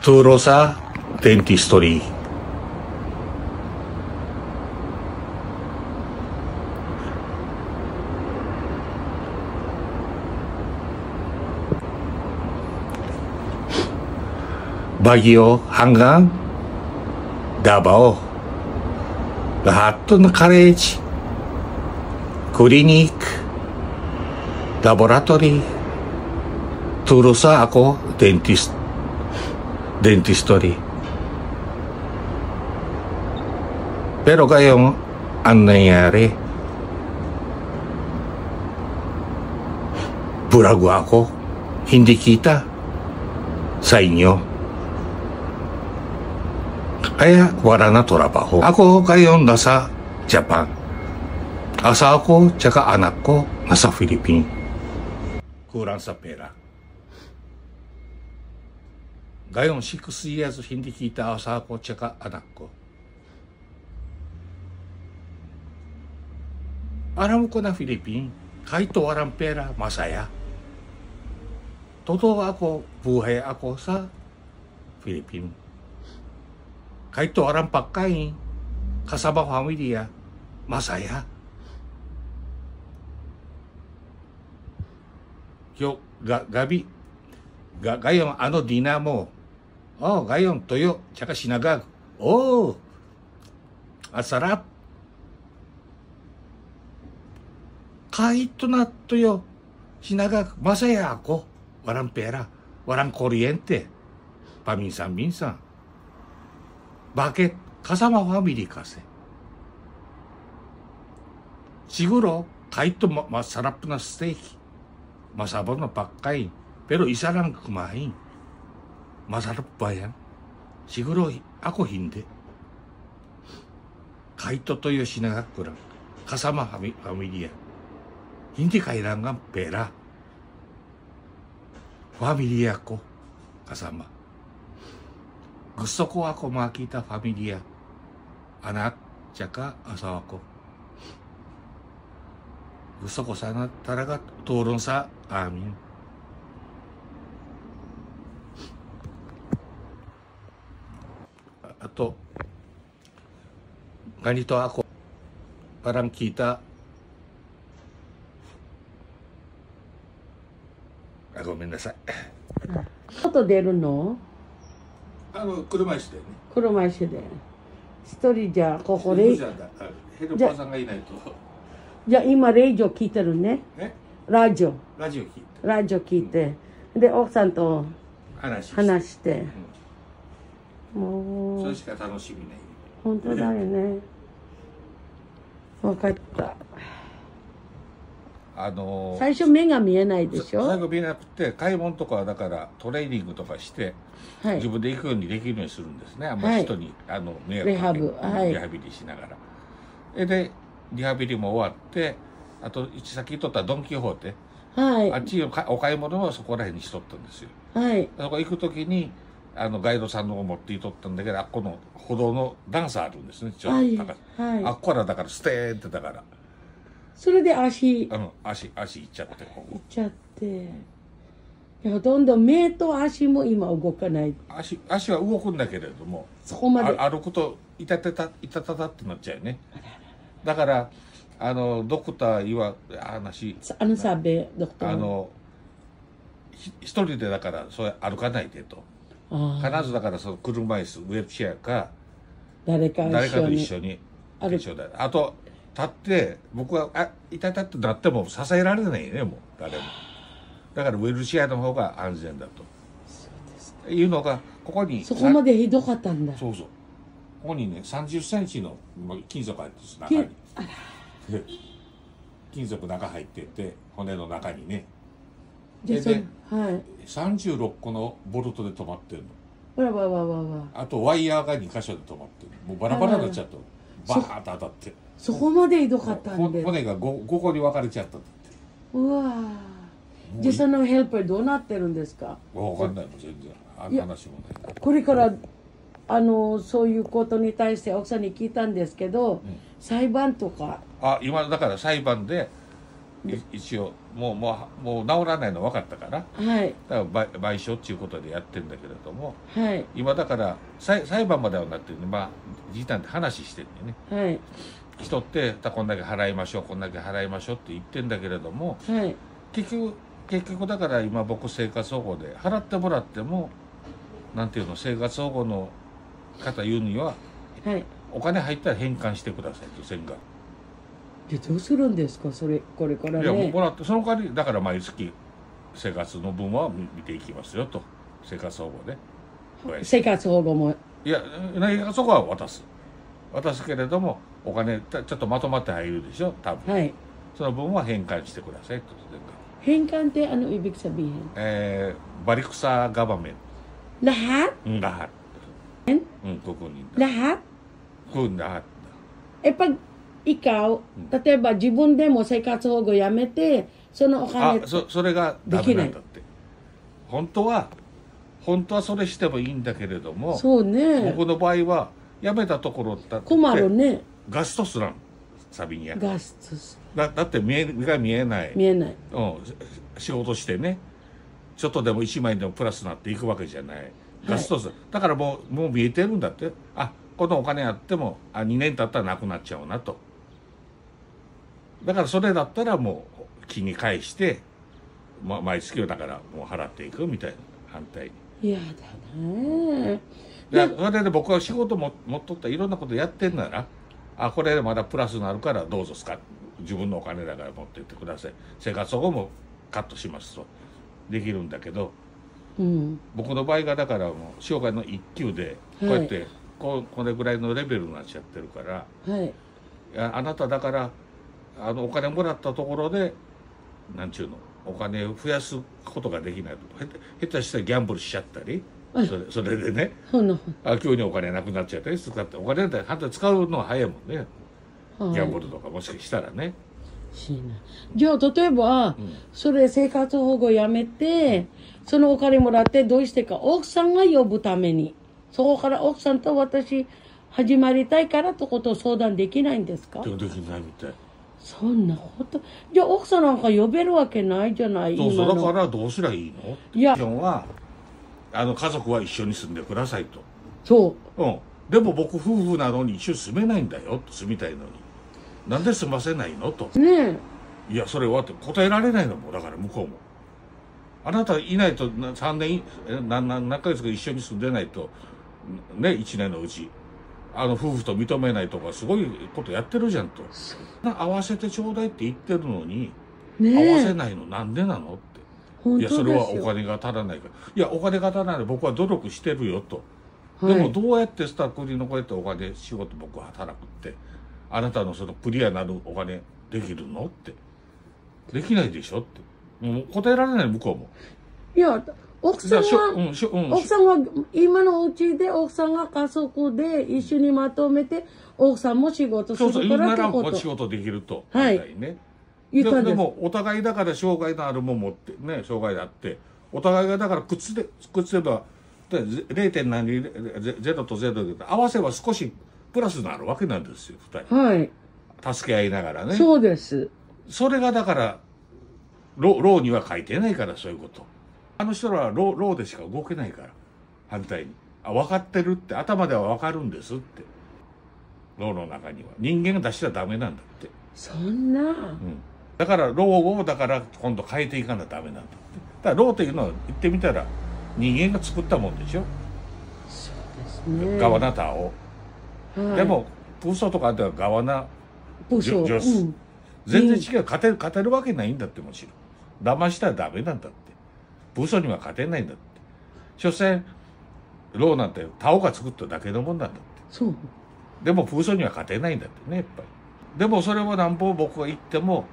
turo sa dentistry. Baguio hanggang Davao. Lahat ng college, clinic, laboratory, turo sa ako, dentistry. Pero kayong ang nangyari, burago ako, hindi kita sa inyo. Kaya wala na trabaho. Ako kayong nasa Japan. Asawa ko, tsaka anak ko, nasa Philippines. Kurang sa pera. Ngayon, 6 years hindi kita asawa ko, tsaka anak ko. Alam ko na Philippines, kahit walang pera, masaya. Totoo ako, buhay ako sa Philippines. Kahit walang pagkain, kasama pamilya, masaya. Gabi, gayong ano dina mo, gayong toyo, tsaka sinagag. Ang sarap. Kahit na toyo, sinagag, masaya ako. Walang pera, walang kuryente. Paminsan-minsan. Bakit? Kasama family kasi. Siguro, kahit masarap na steak, masarap na pagkain, pero isa lang kumain. Masarap ba yan? Siguro, ako hindi. Kahit totoyo sinagak ko lang, kasama pamilya. Hindi kailangan pera. Pamilya ko, kasama. Gusto ko ako makita pamilya, anak, tsaka asawa ko. Gusto ko sana talaga tulong sa amin. Ato, ganito ako, parang kita, gomenasai. 外出るの？車椅子でね。車椅子で。一人じゃここで。ヘルパーさんがいないと。じゃあ今ラジオ聞いてるね。ラジオ聞いて。ラジオ聞いて。で奥さんと話して。もう。それしか楽しみない。本当だよね。分かった。最初目が見えないでしょ。最後見えなくて買い物とかはだからトレーニングとかして、自分で行くようにできるようにするんですね。あんまり人に迷惑かけてリハビリしながら。でリハビリも終わってあとさっき言っとったドン・キホーテ、あっちお買い物はそこら辺にしとったんですよ。そこ行く時にガイドさんのを持っていとったんだけど、あっこの歩道の段差あるんですね。ちょっと高い。あっこからだからステーンってだから。それで足いっちゃって。いっちゃって。いやどんどん目と足も今動かない。足は動くんだけれども、そこまで歩くといたたたってなっちゃうよね。だからドクターは話。サベドクター。一人でだからそれ歩かないでと。必ずだからその車椅子ウェブチェアか誰かと一緒に決勝で。あと、立って、僕は、痛いってなっても支えられないね、もう、誰も。だから、ウィルチェアの方が安全だと。そうですか。いうのが、ここに。そこまでひどかったんだ。そうそう。ここにね、30センチの金属が入ってるんです、中に。金属中入ってて、骨の中にね。で、36個のボルトで止まってるの。あとワイヤーが2箇所で止まってる。もうバラバラになっちゃった。バーンと当たって。そこまでひどかったんで。骨が 5個に分かれちゃったって。うわじゃあそのヘルパーどうなってるんですか？分かんないもん、全然。話もない。これからそういうことに対して奥さんに聞いたんですけど、裁判とか。今だから裁判で一応もう治らないの分かったから、はい、だから賠償っていうことでやってるんだけれども、はい、今だから裁判まではなってるんで、じいたんって話してるんでね、はい、人ってこんだけ払いましょうこんだけ払いましょうって言ってんだけれども、はい、結局だから今僕生活保護で払ってもらってもなんていうの生活保護の方言うには、はい、お金入ったら返還してくださいと線が。でどうするんですかこれからね。いやもらってその代わりだから毎月生活の分は見ていきますよと生活保護で。生活保護もいや生活保護は渡すけれどもお金ちょっとまとまって入るでしょ多分、はい、その分は返還してくださいと。返還ってibig sabihin? Balik sa government. Lahat? Lahat. Kukunin. Lahat? Lahat. Pag ikaw, 例えば自分でも生活保護やめて、そのお金それがダメなんだって。本当はそれしてもいいんだけれども、そうね。僕の場合はやめたところだって困るね。ガストすらんサビニア。ガストす。だって目が見えない。見えない。仕事してね、ちょっとでも1枚でもプラスになっていくわけじゃない。ガストす。だからもう見えてるんだって。このお金あっても2年経ったらなくなっちゃうなと。だからそれだったらもう気に返して、毎月をだからもう払っていくみたいな反対に。いやだね。それで僕は仕事持っとったいろんなことやってんなら、これでまだプラスになるからどうぞ自分のお金だから持っていってください。生活保護もカットしますとできるんだけど、僕の場合がだからもう生涯の1級でこうやって、これぐらいのレベルになっちゃってるから、あなただからお金もらったところでなんちゅうのお金を増やすことができないと下手したらギャンブルしちゃったりそれでね急にお金なくなっちゃったり使ってお金なんて使うのは早いもんね、ギャンブルとかもしかしたらね。じゃあ例えば、それ生活保護やめてそのお金もらってどうしてか奥さんが呼ぶためにそこから奥さんと私始まりたいからってことを相談できないんですか？できないみたい。そんなことじゃあ奥さんなんか呼べるわけないじゃない。そうだからどうすりゃいいの？いやは家族は一緒に住んでくださいと。そう。でも僕夫婦なのに一緒に住めないんだよと住みたいのになんで住ませないのと。ねえ。いやそれはって答えられないのもだから向こうも。あなたいないと3年何ヶ月か一緒に住んでないとね1年のうち。夫婦と認めないとかすごいことやってるじゃんと。合わせてちょうだいって言ってるのに、合わせないのなんでなのって。いやそれはお金が足らないから。いやお金が足らないで僕は努力してるよと。でもどうやってスタッフに残れてお金仕事僕は働くってあなたのそのクリアなるお金できるのってできないでしょって。もう答えられない向こうも。いや奥さんは今のうちで奥さんが家族で一緒にまとめて奥さんも仕事するからってこと。今なら仕事できると。はい。ね。でもお互いだから障害のあるもん持ってね障害だってお互いがだからくっつけば 0. 何0と0で合わせば少しプラスになるわけなんですよ2人。はい。助け合いながらね。そうです。それがだからローには書いてないからそういうこと。あの人らはローでしか動けないから反対に分かってるって頭では分かるんですってローの中には人間が出しちゃダメなんだって。そんな、だからローをだから今度変えていかなダメなんだって。だからローっていうのは言ってみたら人間が作ったもんでしょ。そうですね。ガバナタを、でもプーソとかでは側なプーソ、全然違う、勝てるわけないんだって。もちろん騙したらダメなんだって。プーソには勝てないんだって。所詮ローなんてタオが作っただけのもんなんだって。そうでもプーソには勝てないんだってね、やっぱり。でもそれをなんぼ僕が言っても、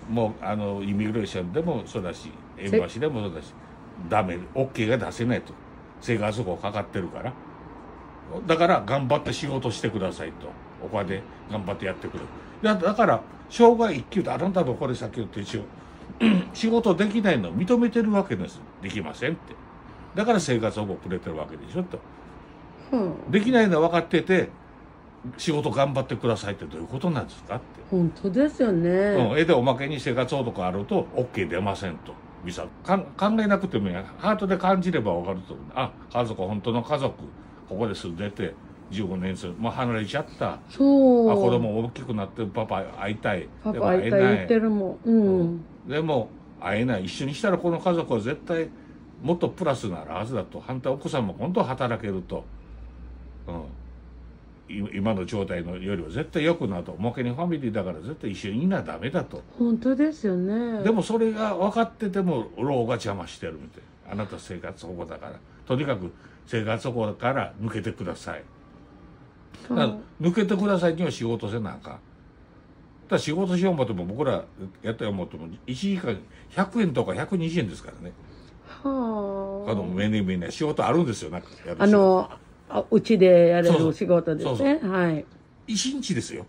もうイミグレーションでもそうだし、エンバシーでもそうだし、ダメ、OK が出せないと。生活保護かかってるから。だから頑張って仕事してくださいと。お金で頑張ってやってくれ。だから障害1級であなたのこれ先言って仕事できないのを認めてるわけです。できませんって。だから生活保護くれてるわけでしょと。できないのは分かってて、仕事頑張ってくださいってどういうことなんですかって。本当ですよね。でおまけに生活保護とかあると OK 出ませんと。ビザ考えなくてもいい。ハートで感じれば分かると思う。あ、家族、本当の家族、ここで住んでて15年もう離れちゃった。そう。子供大きくなってパパ会いたい。パパ会いたい言ってるもん。でも会えない。一緒にしたらこの家族は絶対もっとプラスなるはずだと。反対奥さんも今度働けると。今の状態のよりは絶対良くなると。おまけにファミリーだから絶対一緒にいなダメだと。本当ですよね。でもそれが分かっててもローが邪魔してるみたい。あなた生活保護だからとにかく生活保護から抜けてください。抜けてくださいには仕事せなあかん。だから仕事しよう思っても僕らやったよ思っても1時間100円とか120円ですからね。目に仕事あるんですよ。なんかうちでやれる仕事ですね。はい。1日ですよ。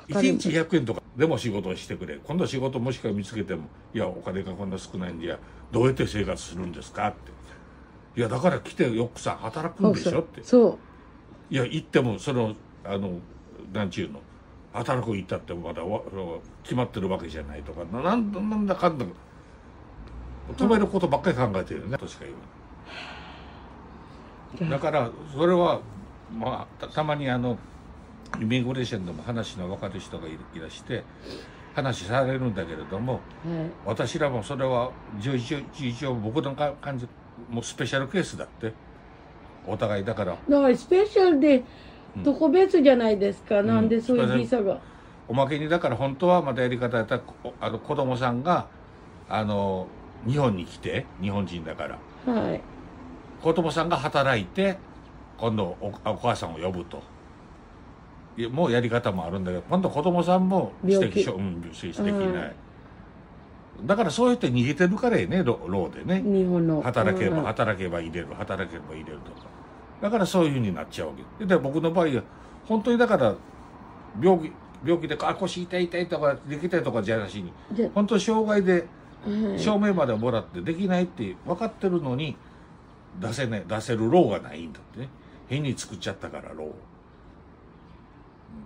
1日100円とかでも仕事をしてくれ。今度は仕事もしか見つけても、いやお金がこんな少ないんで、どうやって生活するんですかって。いやだから来てよくさ働くんでしょって。そう。いや行ってもなんちゅうの働く行ったってまだ決まってるわけじゃないとか、なんだかんだ止めることばっかり考えてるよねとしか言わない。だからそれはまあたまにイミグレーションでも話の分かる人がいらして話されるんだけれども、私らもそれは一応僕の感じもうスペシャルケースだってお互いだからスペシャルで特別じゃないですか。なんでそういうビザがおまけにだから本当はまたやり方やったら子供さんが日本に来て日本人だから、はい、子供さんが働いて今度お母さんを呼ぶともうやり方もあるんだけど、今度子供さんも指摘できない。だからそうやって逃げてるからね、ローでね。日本の働けば入れる、働けば入れるとか。だからそういうふうになっちゃうわけで、僕の場合は本当にだから病気で腰痛いとかできたいとかじゃなしに、本当障害で証明までもらってできないって分かってるのに出せるローがないんだってね。変に作っちゃったからロー。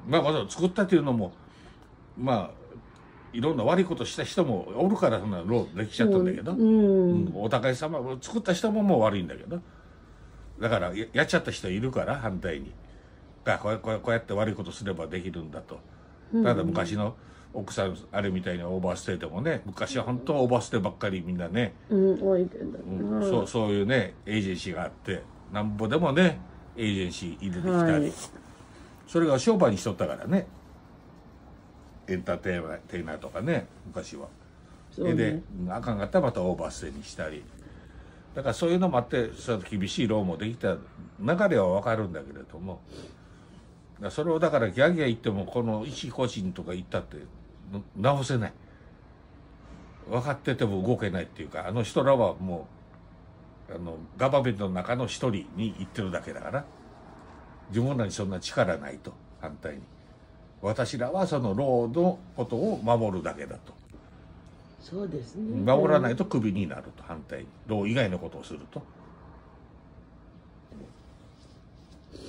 まあ作ったっていうのもまあいろんな悪いことした人もおるからそんなローできちゃったんだけど、お互い様作った人ももう悪いんだけど、だからやっちゃった人いるから反対にこうやって悪いことすればできるんだと。ただ昔の奥さんあれみたいにオーバーステイでもね、昔は本当はオーバーステイばっかりみんなね、そういうねエージェンシーがあってなんぼでもねエージェンシー入れてきたり、それが商売にしとったからね、エンターテイナーとかね昔は。であかんかったらまたオーバーステイにしたり、だからそういうのもあってそう厳しいローもできた流れは分かるんだけれども、それをだからギャギャ言ってもこの一個人とか言ったって直せない。分かってても動けないっていうか、あの人らはもうガバメントの中の一人に言ってるだけだから、自分らにそんな力ないと。反対に私らはそのローのことを守るだけだと。そうですね。守らないとクビになると。反対にロー以外のことをすると。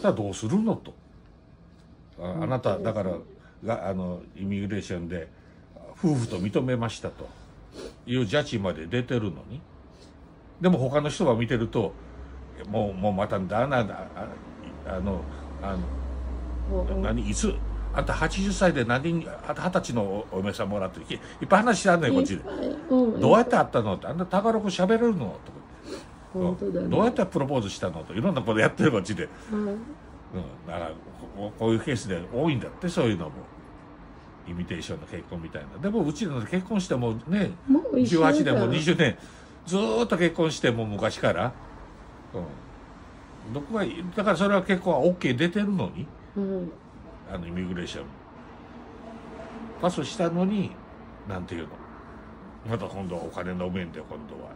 さあどうするのと。あなただからイミグレーションで夫婦と認めましたというジャッジまで出てるのに、でも他の人が見てるともうまたいつあんた80歳で20歳のお嫁さんもらっていっぱい話してあんねんこっちで。どうやって会ったのって、あんた宝く喋れるのとか、どうやってプロポーズしたのといろんなことやってるこっちで。だからこういうケースで多いんだって、そういうのも。イミテーションの結婚みたいな。でもうちの結婚してもね、18年も20年ずーっと結婚しても昔から、どこがだからそれは結婚は OK 出てるのに、イミグレーションパスしたのに、なんていうの、また今度はお金の面で今度は。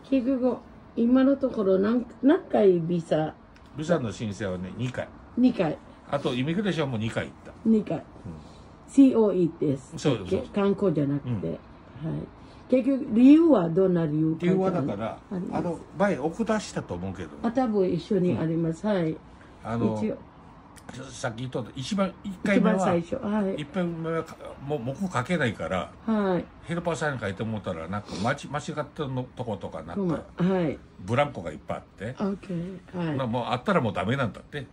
結局今のところ何回ビザの申請はね2回。あとイミグレーションも2回行った。2回。COE です。そう。観光じゃなくて。はい。結局理由はどんな理由？理由はだから前送出したと思うけど。多分一緒にあります。はい。さっき言った1回目は最初。はい。1回目はもう僕書けないから。はい。ヘルパーさんに書いてもらったらなんか間違ってるのとことかなんか。はい。ブランコがいっぱいあって。はい。もうあったらもうダメなんだって。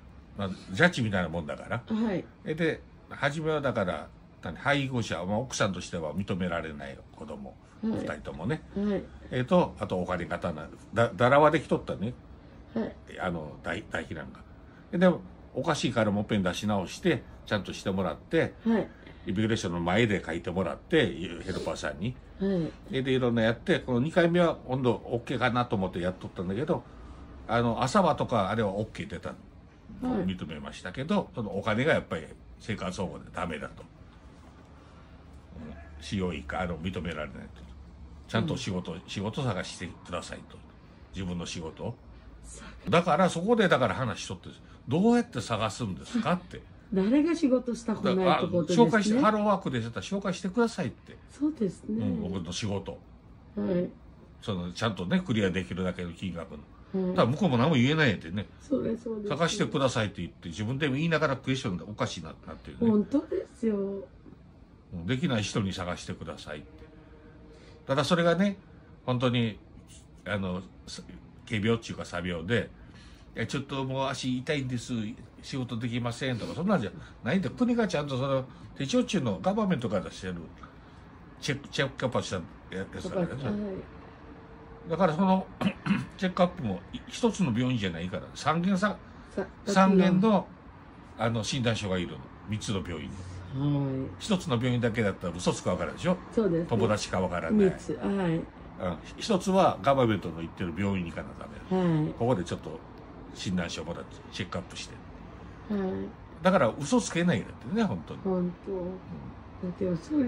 ジャッジみたいなもんだから。はい。で初めはだから配偶者、奥さんとしては認められない子供、2人ともね。あとお金方だらわできとったね。大避難が。でもおかしいからもっぺん出し直してちゃんとしてもらって、イミグレーションの前で書いてもらってヘルパーさんに。でいろんなやってこの2回目は今度 OK かなと思ってやっとったんだけど、朝はとかあれは OK 出たの。認めましたけど、そのお金がやっぱり生活保護でダメだと、COE か認められないと、ちゃんと仕事探してくださいと、自分の仕事だからそこでだから話しとって、どうやって探すんですかって。誰が仕事したくないってことですね。紹介してハローワークで紹介してくださいって。そうですね。僕の仕事。はい。ちゃんとねクリアできるだけの金額の。ただ向こうも何も言えないんでね。そうです。探してくださいって言って自分でも言いながらクエスチョンでおかしいなっていうね。本当ですよ。できない人に探してくださいって。ただそれがね本当に仮病っていうか作病で、ちょっともう足痛いんです仕事できませんとかそんなんじゃないんで、国がちゃんとその手帳中のガバメントが出してるチェックアップしたやつだからね。だからそのチェックアップも一つの病院じゃないから3軒の診断書がいるの、3つの病院の。一つの病院だけだったら嘘つくわからんでしょ。そうです。友達かわからない。一つはガバメントの行ってる病院に行かなダメ。ここでちょっと診断書もらってチェックアップして。だから嘘つけないんだってね本当に。本当。そう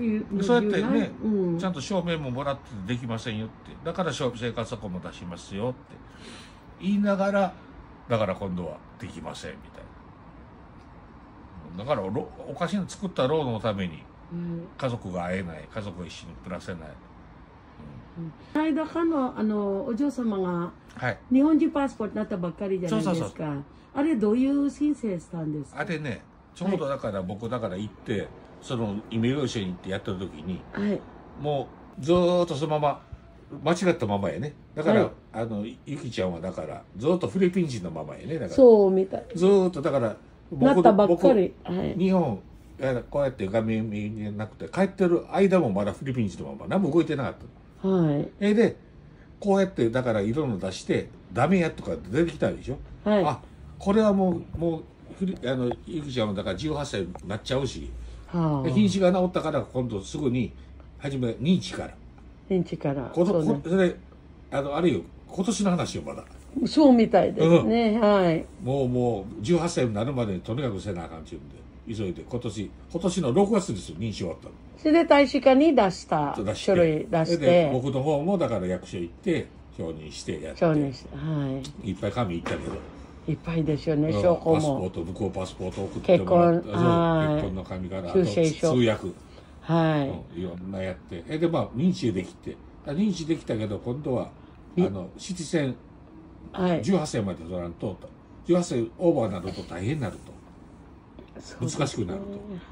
やってね、ちゃんと証明ももらってできませんよって、だから生活保護も出しますよって言いながら、だから今度はできませんみたいな。だからおかしいの作ったローンのために家族が会えない、家族が一緒に暮らせない。間かのお嬢様が日本人パースポートになったばっかりじゃないですか。あれどういう申請したんですか？あれね、ちょうどだから僕だから行ってそのイミグレーションに行ってやった時に、もうずーっとそのまま間違ったままやね。だからゆきちゃんはだからずーっとフィリピン人のままやね。だからそうみたい。ずーっとだからなったばっかり。日本こうやって画面見なくて帰ってる間もまだフィリピン人のまま何も動いてなかった。でこうやってだから色の出してダメやとか出てきたでしょ。あ、これはもうゆきちゃんはだから18歳になっちゃうし、瀕死が治ったから今度すぐに初め認知からそれあるよ、今年の話よまだ。そうみたいですね。もう18歳になるまでにとにかくせなあかんっていうんで急いで今年の6月ですよ認知終わったの。それで大使館に出した書類出して、僕の方もだから役所行って承認してやって、いっぱい紙いったけどいっぱいですよね。証拠もパスポート、向こうパスポート送ってもらって、結婚の紙からあと通訳、いろんなやってで認知できて認知できたけど今度は七選18歳まで取らんと18歳オーバーになると大変になると。難しくなると。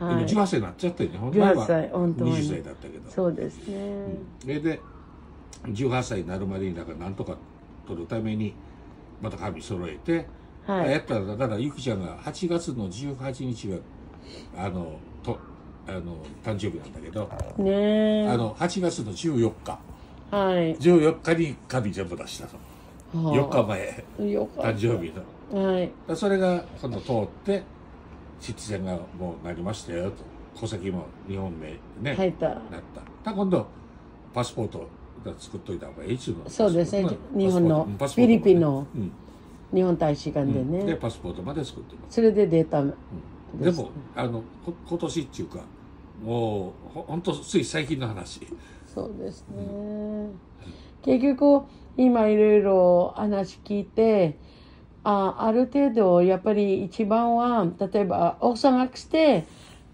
でも18歳になっちゃったよね。本来は20歳だったけど。そうですね。で18歳になるまでにだからなんとか取るためにまた紙揃えて、やったらだからゆきちゃんが8月の18日が誕生日なんだけど、8月の14日、14日に紙全部出したと。4日前誕生日の。はい、それが今度通ってシティゼンがもうなりましたよと、戸籍も日本名ね入った。なった。今度パスポート作っといた方がいいっていうの。そうですね。日本のフィリピンの日本大使館でね。でパスポートまで作ってます。それでデータ。でも今年っていうかもう本当つい最近の話。そうですね。結局今いろいろ話聞いて、ある程度やっぱり一番は例えば奥さんが来て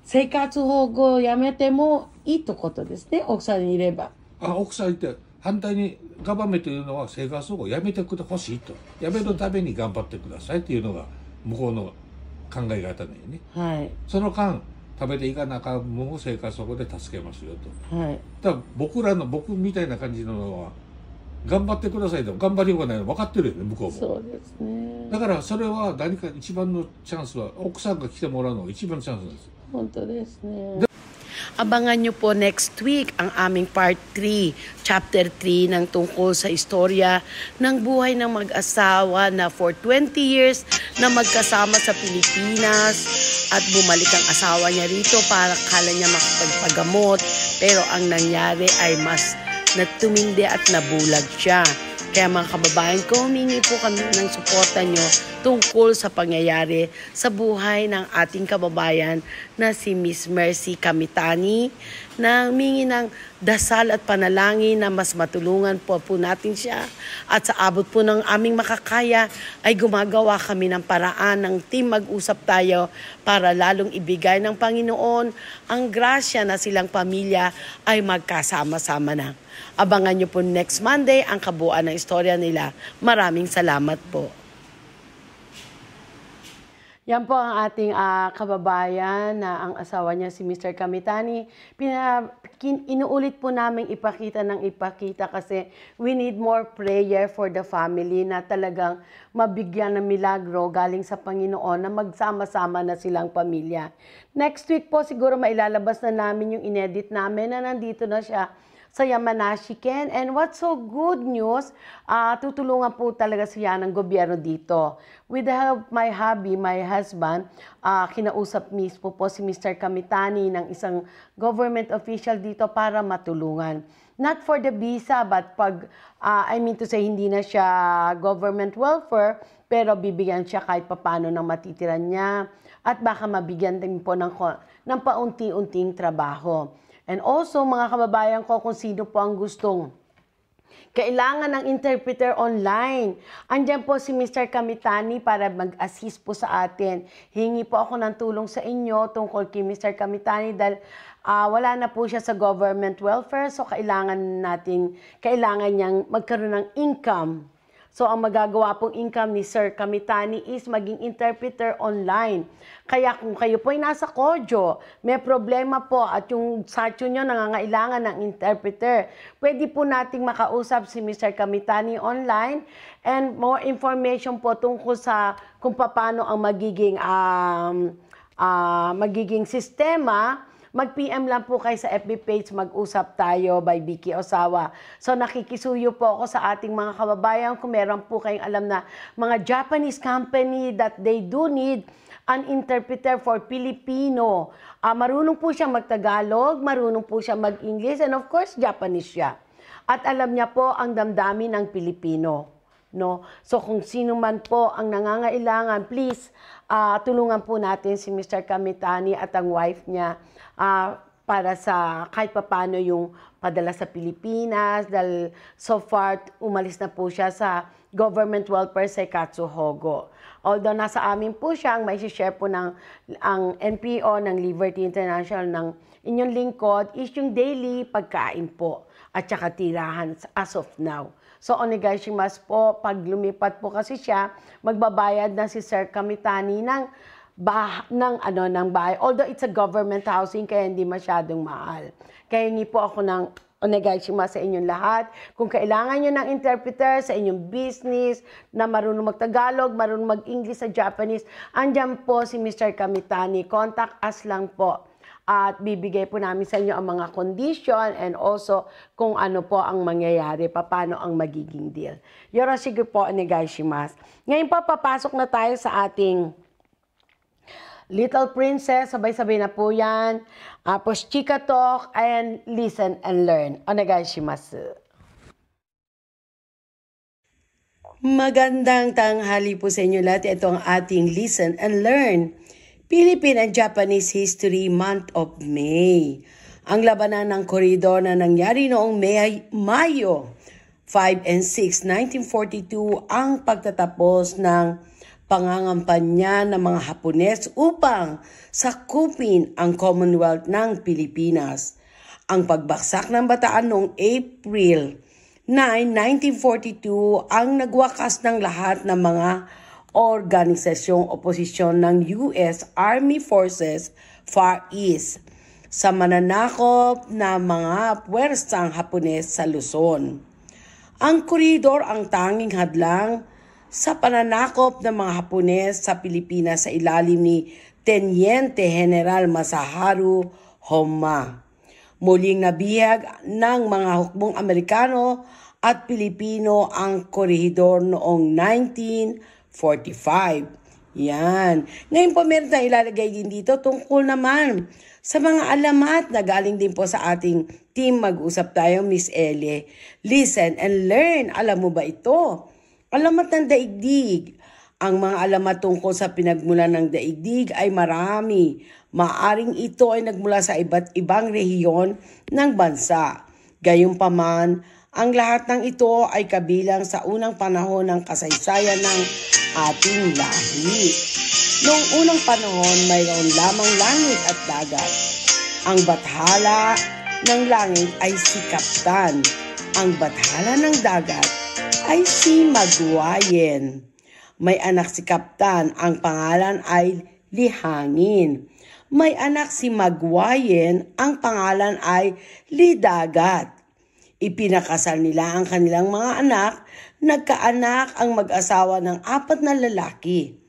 生活保護をやめてもいいってことですね。奥さんにいれば。奥さんいて反対にガバメというのは生活保護をやめてほしいと、やめるために頑張ってくださいっていうのが向こうの考え方だよね。はい。その間食べていかなあかんもんを生活保護で助けますよと。はい。だから僕みたいな感じのは頑張ってくださいと頑張りようがないの分かってるよね、向こうも。そうですね。だからそれは何か一番のチャンスは奥さんが来てもらうのが一番のチャンスなんです。本当ですね。Abangan nyo po next week ang aming part 3, chapter 3 ng tungkol sa istorya ng buhay ng mag-asawa na for 20 years na magkasama sa Pilipinas at bumalik ang asawa niya rito para kala niya makapagpagamot, pero ang nangyari ay mas natumindi at nabulag siya. Kaya mga kababayan ko, humingi po kami ng suporta nyo tungkol sa pangyayari sa buhay ng ating kababayan na si Miss Mercy Kamitani, na humingi ng dasal at panalangin na mas matulungan po natin siya. At sa abot po ng aming makakaya ay gumagawa kami ng paraan ng team Mag-usap Tayo para lalong ibigay ng Panginoon ang grasya na silang pamilya ay magkasama-sama na. Abangan nyo po next Monday ang kabuuan ng istorya nila. Maraming salamat po. Yan po ang ating kababayan na ang asawa niya si Mr. Kamitani. Inuulit po namin ipakita kasi we need more prayer for the family na talagang mabigyan ng milagro galing sa Panginoon na magsama-sama na silang pamilya. Next week po siguro mailalabas na namin yung inedit namin na nandito na siya sa Yamanashi, Ken. And what's so good news, tutulungan po talaga siya ng gobyerno dito. With the help my hubby, my husband, kinausap mismo po si Mr. Kamitani ng isang government official dito para matulungan. Not for the visa, but I mean to say, hindi na siya government welfare, pero bibigyan siya kahit papano ng matitiran niya at baka mabigyan din po ng paunti-unting trabaho. And also, mga kababayan ko, kung sino po ang gustong kailangan ng interpreter online, andyan po si Mr. Kamitani para mag-assist po sa atin. Hingi po ako ng tulong sa inyo tungkol kay Mr. Kamitani dahil wala na po siya sa government welfare, so kailangan niyang magkaroon ng income. So, ang magagawa pong income ni Sir Kamitani is maging interpreter online. Kaya kung kayo po ay nasa Kodyo, may problema po at yung satyo nyo nangangailangan ng interpreter, pwede po nating makausap si Mr. Kamitani online and more information po tungkol sa kung paano ang magiging sistema. Mag-PM lang po kayo sa FB page Mag-usap Tayo by Vicky Osawa. So nakikisuyo po ako sa ating mga kababayan kung meron po kayong alam na mga Japanese company that they do need an interpreter for Filipino. Marunong po siya mag-Tagalog, marunong po siya mag-English, and of course Japanese siya. At alam niya po ang damdamin ng Pilipino. No? So kung sino man po ang nangangailangan, please tulungan po natin si Mr. Kamitani at ang wife niya para sa kahit papano yung padala sa Pilipinas dahil so far umalis na po siya sa government welfare sa Katsuhogo. Although nasa amin po siya, ang may share po ang NPO ng Liberty International ng inyong lingkod is yung daily pagkain po at saka tirahan as of now. So, onegaishimasu po, pag lumipat po kasi siya, magbabayad na si Sir Kamitani ng bahay. Although it's a government housing, kaya hindi masyadong mahal. Kaya hindi po ako ng onegaishimasu sa inyong lahat. Kung kailangan nyo ng interpreter sa inyong business, na marunong mag-Tagalog, marunong mag-English sa Japanese, andyan po si Mr. Kamitani. Contact us lang po. at bibigay po namin sa inyo ang mga condition and also kung ano po ang mangyayari, paano ang magiging deal. Yoroshiku po onegaishimasu. Ngayon po, papasok na tayo sa ating Little Princess. Sabay-sabay na po yan. Tapos Chika Talk and Listen and Learn. Onegaishimasu. Magandang tanghali po sa inyo lahat. Ito ang ating Listen and Learn. Philippine and Japanese History Month of May. Ang labanan ng koridor na nangyari noong Mayo 5 and 6, 1942 ang pagtatapos ng pangangampanya ng mga Hapones upang sakupin ang Commonwealth ng Pilipinas. Ang pagbagsak ng Bataan noong April 9, 1942 ang nagwakas ng lahat ng mga organisasyong oposisyon ng U.S. Army Forces Far East sa mananakop na mga puwersang Hapones sa Luzon. Ang koridor ang tanging hadlang sa pananakop ng mga Hapones sa Pilipinas sa ilalim ni Teniente General Masaharu Homma. Muling nabihag ng mga hukbong Amerikano at Pilipino ang koridor noong 1945. Yan. Ngayon po meron tayong ilalagay din dito tungkol naman sa mga alamat na galing din po sa ating team. Mag-usap tayo, Miss Ele. Listen and learn. Alam mo ba ito? Alamat ng daigdig. Ang mga alamat tungkol sa pinagmulan ng daigdig ay marami. Maaring ito ay nagmula sa iba't ibang rehiyon ng bansa. Gayunpaman, ang lahat ng ito ay kabilang sa unang panahon ng kasaysayan ng ating lahi. Noong unang panahon, mayroon lamang langit at dagat. Ang bathala ng langit ay si Kaptan. Ang bathala ng dagat ay si Magwayen. May anak si Kaptan, ang pangalan ay Lihangin. May anak si Magwayen, ang pangalan ay Lidagat. Ipinakasal nila ang kanilang mga anak, nagkaanak ang mag-asawa ng 4 na lalaki.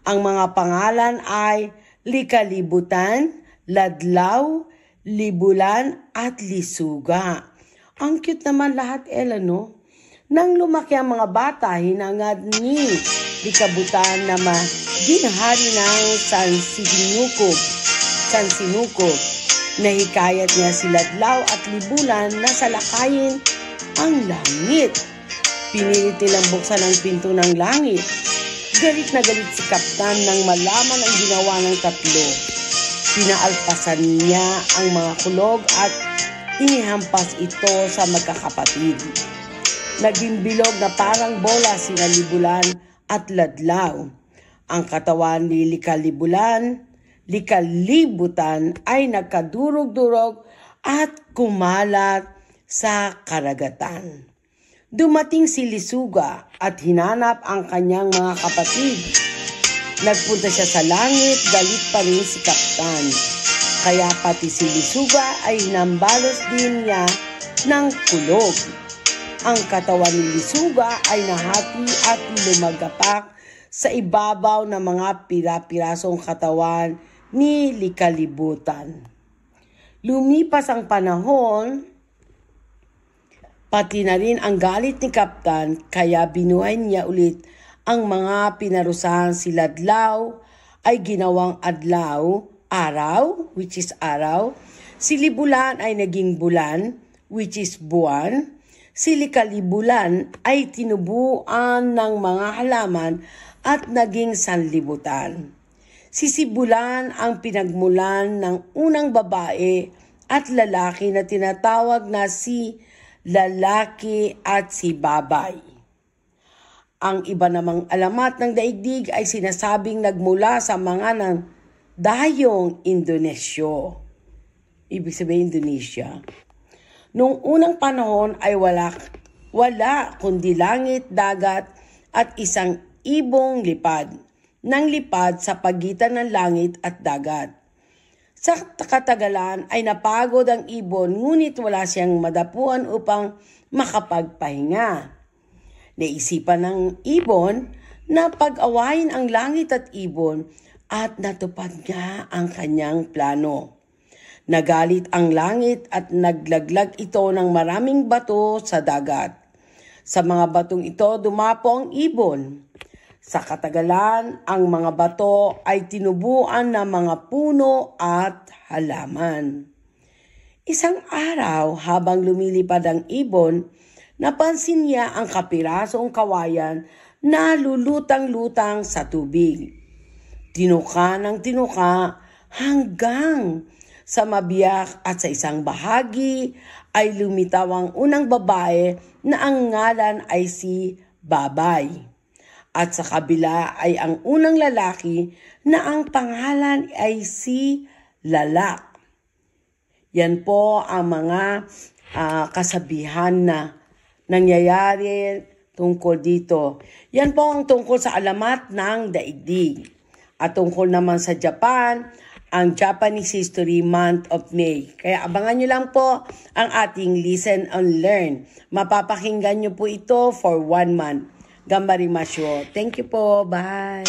Ang mga pangalan ay Likalibutan, Ladlaw, Libulan at Lisuga. Ang cute naman lahat, Ella, no? Nang lumaki ang mga bata, hinangad ni Likabutan na maging hari ng Sansinukob. Nahikayat niya si Ladlaw at Libulan na salakayin ang langit. Pinilit nilang buksan ang pinto ng langit. Galit na galit si Kaptan nang malaman ang ginawa ng tatlo. Pinaalpasan niya ang mga kulog at inihampas ito sa magkakapatid. Naging bilog na parang bola sina Libulan at Ladlaw. Ang katawan ni Likalibutan ay nagkadurog-durog at kumalat sa karagatan. Dumating si Lisuga at hinanap ang kanyang mga kapatid. Nagpunta siya sa langit, galit pa rin si Kaptan. Kaya pati si Lisuga ay hinambalos din niya ng kulog. Ang katawan ni Lisuga ay nahati at lumagapak sa ibabaw ng mga pira-pirasong katawan ni Likalibutan. Lumipas ang panahon, pati na rin ang galit ni Kaptan, kaya binuhay niya ulit ang mga pinarusahan. Si Ladlaw ay ginawang araw, which is araw. Si Libulan ay naging bulan, which is buwan. Si Likalibulan ay tinubuan ng mga halaman at naging sanlibutan. Si Sibulan ang pinagmulan ng unang babae at lalaki na tinatawag na si lalaki at si babay. Ang iba namang alamat ng daigdig ay sinasabing nagmula sa mga ng dayong Indonesyo. Ibig sabihin Indonesia. Noong unang panahon ay wala kundi langit, dagat at isang ibong lipad. Nang lipad sa pagitan ng langit at dagat. Sa katagalan ay napagod ang ibon ngunit wala siyang madapuan upang makapagpahinga. Naisipan ng ibon na pag-awayin ang langit at ibon at natupad niya ang kanyang plano. Nagalit ang langit at naglaglag ito ng maraming bato sa dagat. Sa mga batong ito dumapo ang ibon. Sa katagalan, ang mga bato ay tinubuan ng mga puno at halaman. Isang araw habang lumilipad ang ibon, napansin niya ang kapirasong kawayan na lulutang-lutang sa tubig. Tinuka ng tinuka hanggang sa mabiyak at sa isang bahagi ay lumitaw ang unang babae na ang ngalan ay si Babay. At sa kabila ay ang unang lalaki na ang pangalan ay si Lalak. Yan po ang mga kasabihan na nangyayari tungkol dito. Yan po ang tungkol sa alamat ng daigdig. At tungkol naman sa Japan, ang Japanese History Month of May. Kaya abangan nyo lang po ang ating Listen and Learn. Mapapakinggan nyo po ito for 1 month. Gambarimasyo. Thank you po. Bye.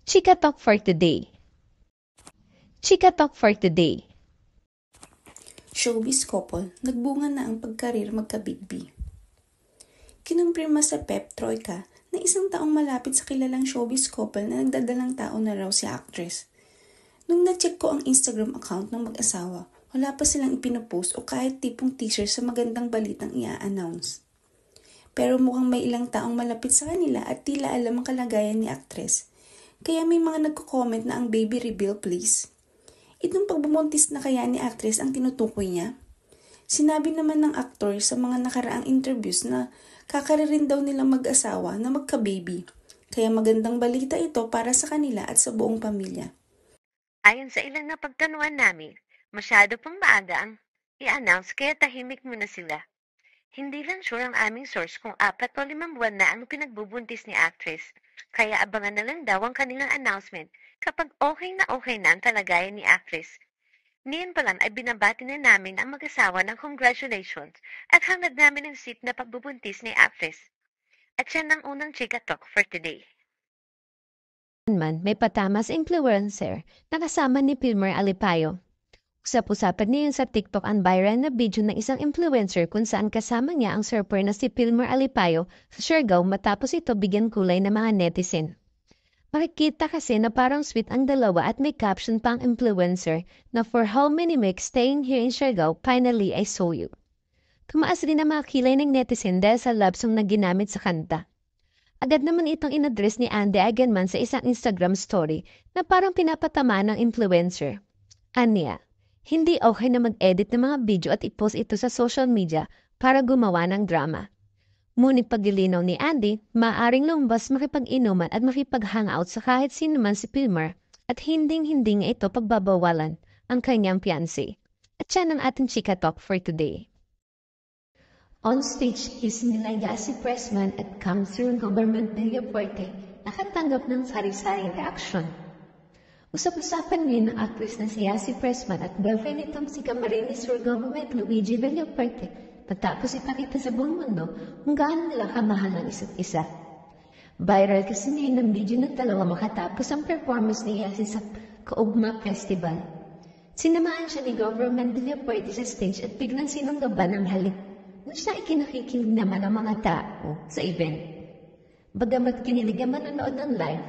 Chika Talk for today. Chika Talk for today. Showbiz couple, nagbunga na ang pagkarir magka-Big-B. Kinumpirma sa Pep Troika na isang taong malapit sa kilalang showbiz couple na nagdadalang tao na raw si actress. Nung na-check ko ang Instagram account ng mag-asawa, wala pa silang ipinopost o kahit tipong teaser sa magandang balitang i-announce. Pero mukhang may ilang taong malapit sa kanila at tila alam ang kalagayan ni actress. Kaya may mga nagko-comment na ang baby reveal please. Itong pagbubuntis na kaya ni actress ang tinutukoy niya? Sinabi naman ng aktor sa mga nakaraang interviews na kakaririn daw nilang mag-asawa na magka-baby. Kaya magandang balita ito para sa kanila at sa buong pamilya. Ayon sa ilang na pagtanuan namin, masyado pang maaga ang i-announce kaya tahimik muna sila. Hindi lang sure ang aming source kung 4 o 5 buwan na ang pinagbubuntis ni actress. Kaya abangan na lang daw ang kanilang announcement kapag okay na ang kalagayan ni actress. Niyan pa lang ay binabati na namin ang mag-asawa ng congratulations at hangad namin ang seat na pagbubuntis ni actress. At yan ang unang Chika Talk for today. May patamas influencer na kasama ni Pilmer Alipayo. Usap-usapan niya sa TikTok ang viral na video ng isang influencer kung saan kasama niya ang surfer na si Pilmer Alipayo sa Siargao matapos ito bigyan kulay ng mga netizen. Makikita kasi na parang sweet ang dalawa at may caption pa ang influencer na for how many weeks staying here in Siargao, finally I saw you. Tumaas rin ang mga kilay ng netizen dahil sa love song na ginamit sa kanta. Agad naman itong inadress ni Andy Agenman sa isang Instagram story na parang pinapatama ng influencer. Anya, hindi okay na mag-edit ng mga video at i-post ito sa social media para gumawa ng drama. Ngunit paglilinaw ni Andy, maaaring lumabas makipag-inuman at makipag-hangout sa kahit sino man si Pilmer at hinding-hindi nga ito pagbabawalan ang kanyang fiancé. At yan ang ating Chika Talk for today. On stage, kissing nila Yasi Pressman at Councilor Government Villapuerte nakatanggap ng sari-saring reaksyon. Usap-usapan din ng actress na si Yasi Pressman at girlfriend nitong si Camarines for Government Luigi Villapuerte matapos ipakita sa buong mundo kung gaano nila kamahal ng isa't isa. Viral kasi ngayon ang video ng dalawa makatapos ang performance ni Yasi sa Kaugma Festival. Sinamaan siya ni Government Delivery sa stage at biglang sinunggaban ng halik. Nung siya ay kinakikinig naman ang mga tao sa event. Bagamat kinilig ang manonood ng live,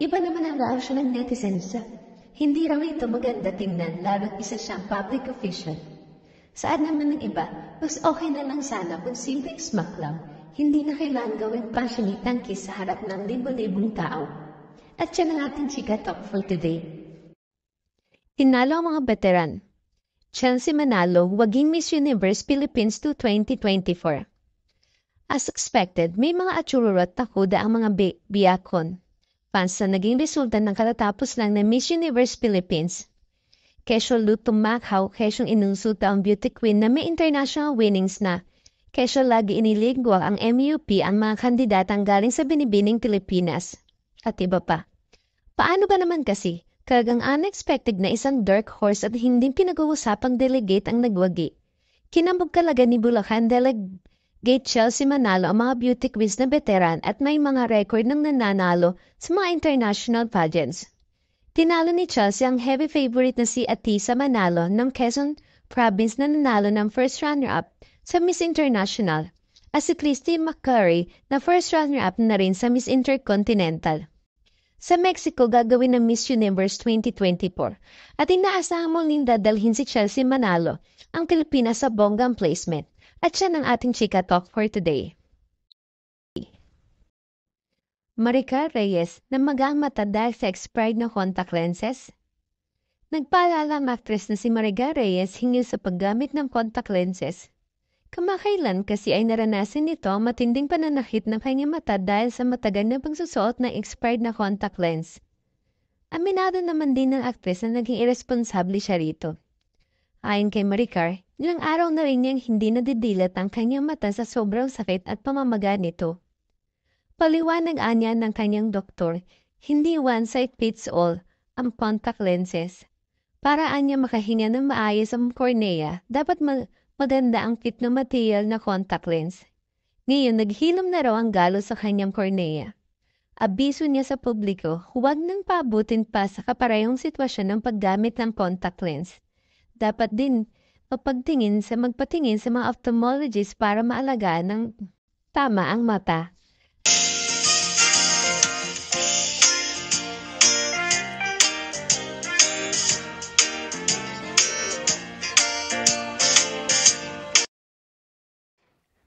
iba naman ang reaksyon ng netizens. Hindi raw ito maganda tingnan lalo't isa siyang public official. Saan naman ng iba, mas okay na lang sana kung simpleng smack lang, hindi na kailangan gawing passionate kiss sa harap ng libo-libong tao. At yan ang ating chika talk for today. Tinalo ang mga veteran. Chelsea Manalo waging Miss Universe Philippines 2024. As expected, may mga atsururot na kuda ang mga biyakon. Fans na naging resulta ng katatapos lang na Miss Universe Philippines. Kesyo lutong Macau, kesyong inunsulta ang beauty queen na may international winnings na. Kesyo lagi iniligwa ang MUP ang mga kandidatang galing sa binibining Pilipinas. At iba pa. Paano ba naman kasi? Kalagang unexpected na isang dark horse at hindi pinag-uusapang delegate ang nagwagi. Kinambog kalaga ni Bulacan Delegate Chelsea Manalo ang mga beauty quiz na veteran at may mga record ng nananalo sa mga international pageants. Tinalo ni Chelsea ang heavy favorite na si Atisa Manalo ng Quezon Province na nanalo ng first runner-up sa Miss International at si Christy McCurry na first runner-up na rin sa Miss Intercontinental. Sa Mexico, gagawin ng Miss Universe 2024 at inaasahan muling dadalhin si Chelsea Manalo ang Pilipinas sa bonggang placement at siya ang ating chika talk for today. Maricar Reyes na magang mata dahil sa expired na contact lenses. Nagpaalala ang actress na si Maricar Reyes hinggil sa paggamit ng contact lenses. Kamakailan kasi ay naranasan nito ang matinding pananakit ng kanyang mata dahil sa matagal na pagsusuot ng expired na contact lens. Aminado naman din ng aktres na naging irresponsable siya rito. Ayon kay Maricar, ilang araw na rin niyang hindi nadidilat ang kanyang mata sa sobrang sakit at pamamaga nito. Paliwanag anya ng kanyang doktor, hindi one size fits all ang contact lenses. Para anya makahinga ng maayos ang cornea, dapat maganda ang kit na material na contact lens. Ngayon, naghilom na raw ang galo sa kanyang cornea. Abiso niya sa publiko, huwag nang paabutin pa sa kaparehong sitwasyon ng paggamit ng contact lens. Dapat din magpatingin sa mga ophthalmologist para maalagaan ng tama ang mata.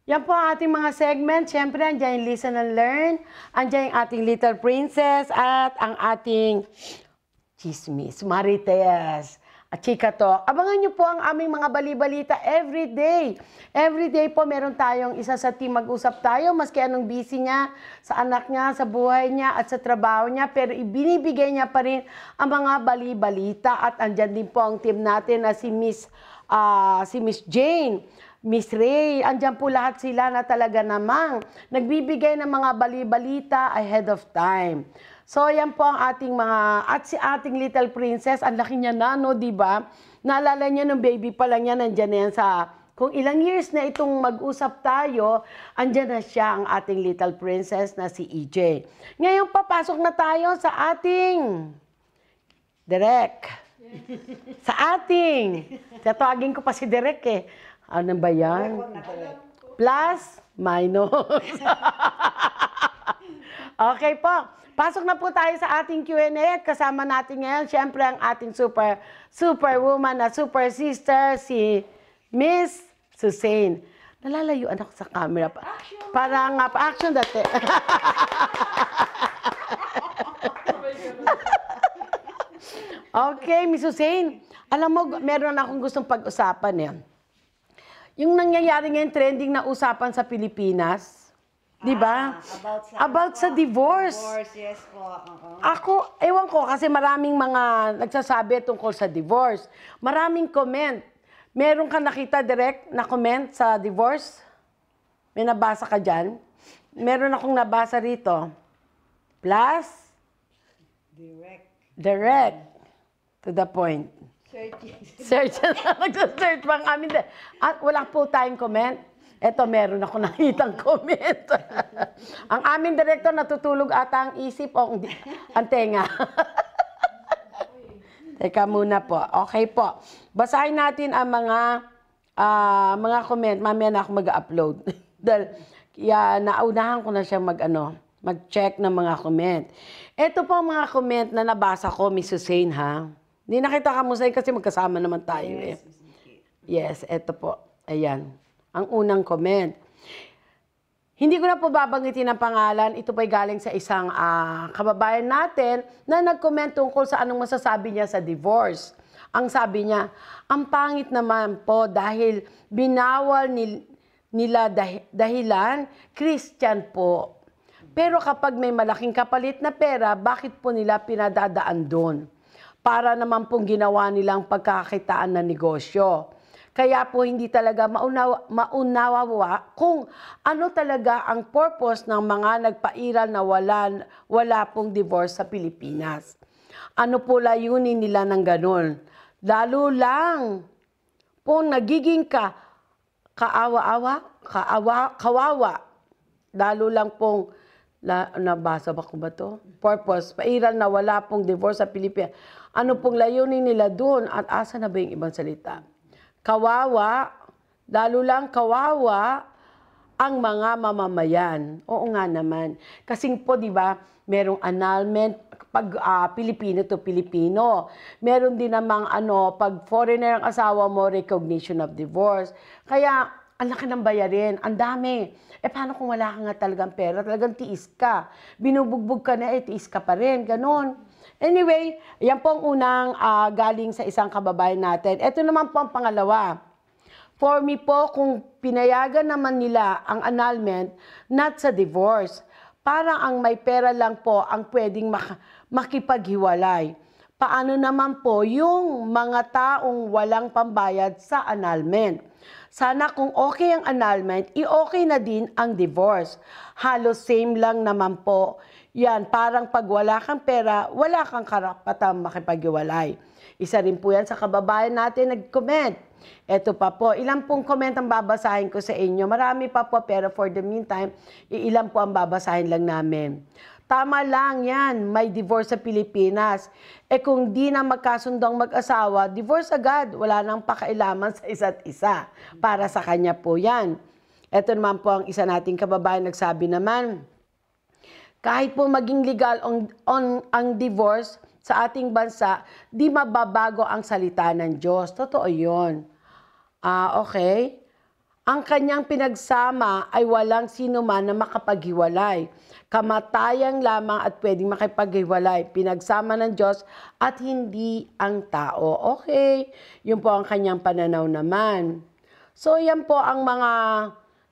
Yan po ang ating mga segment. Siyempre, andyan yung Listen and Learn, andyan yung ating Little Princess, at ang ating Chismis, Marites, at Chika Talk. Abangan nyo po ang aming mga bali-balita every day. Every day po meron tayong isa sa team mag-usap tayo, maski anong busy niya, sa anak niya, sa buhay niya, at sa trabaho niya, pero ibinibigay niya pa rin ang mga bali-balita. At andyan din po ang team natin na si Miss Jane, Miss Ray, andyan po lahat sila na talaga namang nagbibigay ng mga bali-balita ahead of time. So, yan po ang ating at si ating Little Princess, ang laki niya na, no, diba? Naalala niya nung baby pa lang yan, andyan na yan sa, kung ilang years na itong mag-usap tayo, andyan na siya, ang ating Little Princess na si EJ. Ngayon, papasok na tayo sa ating Direk. Sa ating, tatawagin ko pa si Direk eh. Ano ba yan? Plus, minus. Okay po. Pasok na po tayo sa ating Q&A at kasama natin ngayon, syempre, ang ating superwoman na super sister, si Miss Susain. Nalalayuan ako sa camera. Parang action dati. Okay, Miss Susain. Alam mo, meron akong gustong pag-usapan yan. Yung nangyayari ngayon trending na usapan sa Pilipinas, di ba? About sa divorce. Yes po. Ako, ewan ko, kasi maraming mga nagsasabi tungkol sa divorce. Maraming comment. Meron ka nakita direct na comment sa divorce? May nabasa ka dyan? Meron akong nabasa rito. Plus? Direct. To the point. Search. Nag-search pang amin. At wala po tayong comment. Eto, meron ako nakitang comment. Ang aming director natutulog ata ang isip o ang tenga. Teka muna po. Okay po. Basahin natin ang mga comment. Mamaya na ako mag-upload. Dahil naunahan ko na siya mag-check ng mga comment. Ito po ang mga comment na nabasa ko, Miss Hussein, ha? Hindi nakita ka, Hussein, kasi magkasama naman tayo. Yes, ito po. Ayan. Ang unang comment. Hindi ko na po babanggitin ang pangalan. Ito po'y galing sa isang kababayan natin na nag-comment tungkol sa anong masasabi niya sa divorce. Ang sabi niya, ang pangit naman po dahil binawal nila dahilan Christian po. Pero kapag may malaking kapalit na pera, bakit po nila pinadadaan doon? Para naman pong ginawa nilang pagkakitaan na negosyo. Kaya po hindi talaga maunawa kung ano talaga ang purpose ng mga nagpairal na wala pong divorce sa Pilipinas. Ano po layunin nila ng ganun? Lalo lang po nagiging kawawa. Lalo lang pong, nabasa ba ko ba to? Purpose, pairal na wala pong divorce sa Pilipinas. Ano pong layunin nila doon at asa na ba yung ibang salita? Kawawa, lalo lang kawawa ang mga mamamayan. Oo nga naman. Kasing po, di ba, merong annulment, pag Pilipino to Pilipino. Meron din namang pag foreigner ang asawa mo, recognition of divorce. Kaya, ang laki ng bayarin, ang dami. Paano kung wala ka nga talagang pera? Talagang tiis ka. Binubugbog ka na, tiis ka pa rin. Ganon. Anyway, yan po ang unang galing sa isang kababayan natin. Ito naman po ang pangalawa. For me po, kung pinayagan naman nila ang annulment, not sa divorce. Parang ang may pera lang po ang pwedeng makipaghiwalay. Paano naman po yung mga taong walang pambayad sa annulment? Sana kung okay ang annulment, i-okay na din ang divorce. Halos same lang naman po. Yan, parang pag wala kang pera, wala kang karapatang makipaghiwalay. Isa rin po yan sa kababayan natin nag-comment. Ito pa po, ilan pong comment ang babasahin ko sa inyo. Marami pa po, pero for the meantime, ilan po ang babasahin lang namin. Tama lang yan, may divorce sa Pilipinas. Kung di na magkasundong mag-asawa, divorce agad. Wala nang pakailaman sa isa't isa. Para sa kanya po yan. Ito naman po ang isa nating kababayan nagsabi naman, kahit po maging legal ang divorce sa ating bansa, di mababago ang salita ng Diyos. Totoo yun. Okay. Ang kanyang pinagsama ay walang sino man na makapaghiwalay. Kamatayan lamang at pwedeng makipaghiwalay. Pinagsama ng Diyos at hindi ang tao. Okay. Yun po ang kanyang pananaw naman. So yan po ang mga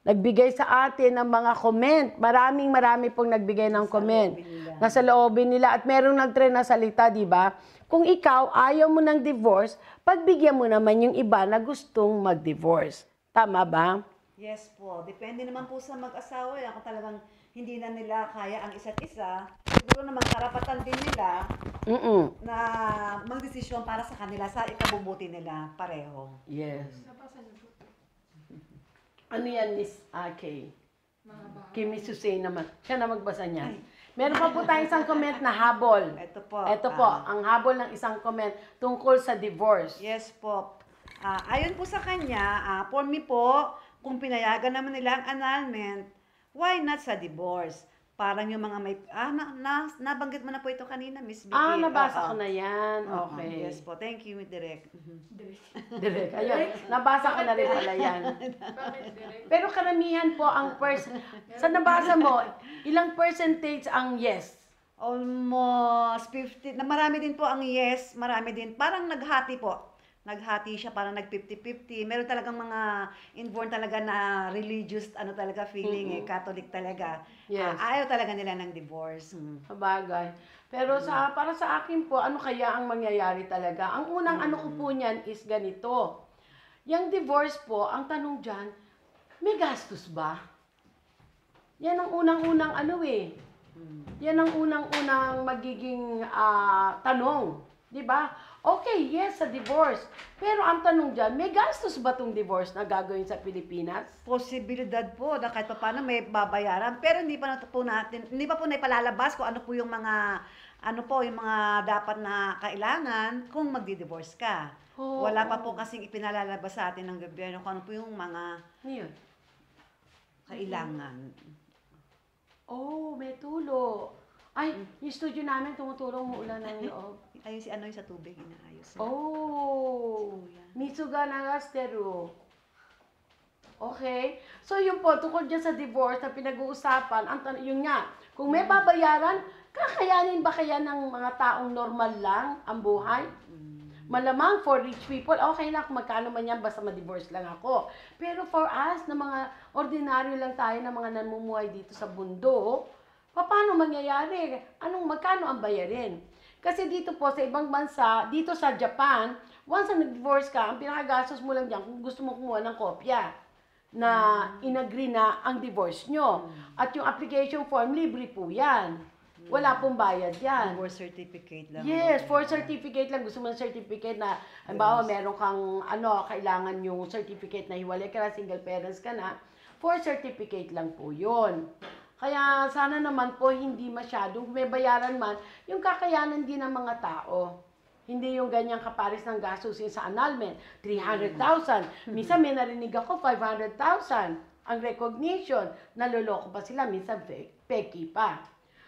nagbigay sa atin ng mga comment. Marami pong nagbigay ng comment. Nasa loobin nila. At merong nagtry na salita, di ba? Kung ikaw ayaw mo ng divorce, pagbigyan mo naman yung iba na gustong mag-divorce. Tama ba? Yes po. Depende naman po sa mag-asawa. Kung talagang hindi na nila kaya ang isa't isa, siguro naman karapatan din nila na magdesisyon para sa kanila, sa ikabubuti nila pareho. Yes. Ano yan, Miss Kay? Kay Miss Hussein naman. Siya na magbasa niyan. Meron pa po tayong isang comment na habol. Ito po. Ito po, ang habol ng isang comment tungkol sa divorce. Yes po. Ayon po sa kanya, for me po, kung pinayagan naman nila ang annulment, why not sa divorce? Parang yung mga may... nabanggit mo na po ito kanina, Miss Vicky. Nabasa ko na yan. Okay. Yes po. Thank you, Direk. Direk. Ayun. Nabasa ko na rin pala yan. Pero karamihan po ang sa nabasa mo, ilang percentage ang yes? Almost 50. Marami din po ang yes. Marami din. Parang naghati po. Naghati siya, parang nag-50-50. Meron talagang mga inborn talaga na religious, feeling, Catholic talaga. Yes. Ayaw talaga nila ng divorce. Sabagay. Pero para sa akin po, ano kaya ang mangyayari talaga? Ang unang ko po niyan is ganito. Yung divorce po, ang tanong dyan, may gastos ba? Yan ang unang-unang Yan ang unang-unang magiging tanong. Diba? Okay, yes, sa divorce. Pero ang tanong dyan, may gastos ba itong divorce na gagawin sa Pilipinas? Posibilidad po na kahit paano may babayaran. Pero hindi pa po natin, hindi pa po naipalalabas kung ano po yung mga ano po yung mga dapat na kailangan kung magdi-divorce ka. Wala pa po kasing ipinalalabas sa atin ng gobyerno kung ano po yung mga kailangan. May tulo. Ay, yung studio namin tumutulong muulan ng loob. Ayun si ano yung sa tubig, inaayos. Mitsuga Nagasteru. Okay. So, yun po, tungkol dyan sa divorce na pinag-uusapan, yun nga, kung may babayaran, kakayanin ba kaya ng mga taong normal lang ang buhay? Malamang for rich people, okay lang kung magkano man yan, basta ma-divorce lang ako. Pero for us, na mga ordinaryo lang tayo, na mga namumuhay dito sa mundo, paano mangyayari? Magkano ang bayarin? Kasi dito po, sa ibang bansa, dito sa Japan, once na nag-divorce ka, ang pinakagastos mo lang dyan, kung gusto mo kumuha ng kopya, na in-agree na ang divorce nyo. At yung application form, libre po yan. Wala pong bayad yan. Divorce certificate lang. Yes, for certificate lang. Gusto mo ng certificate na, halimbawa, meron kang, kailangan yung certificate na hiwalay ka na, single parents ka na, for certificate lang po yun. Kaya sana naman po hindi masyadong, may bayaran man, yung kakayanan din ng mga tao. Hindi yung ganyang kaparis ng gastusin sa annulment, 300,000. Minsan may narinig ako, 500,000 ang recognition. Naloloko pa sila, minsan peki pa.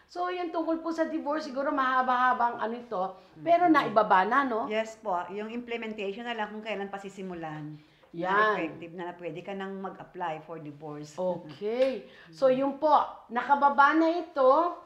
So, yung tungkol po sa divorce, siguro mahaba-habang ito, pero naibaba na, no? Yes po, yung implementation na lang kung kailan pasisimulan. Yan. Effective na pwede ka nang mag-apply for divorce. Okay. So, yun po, nakababa na ito,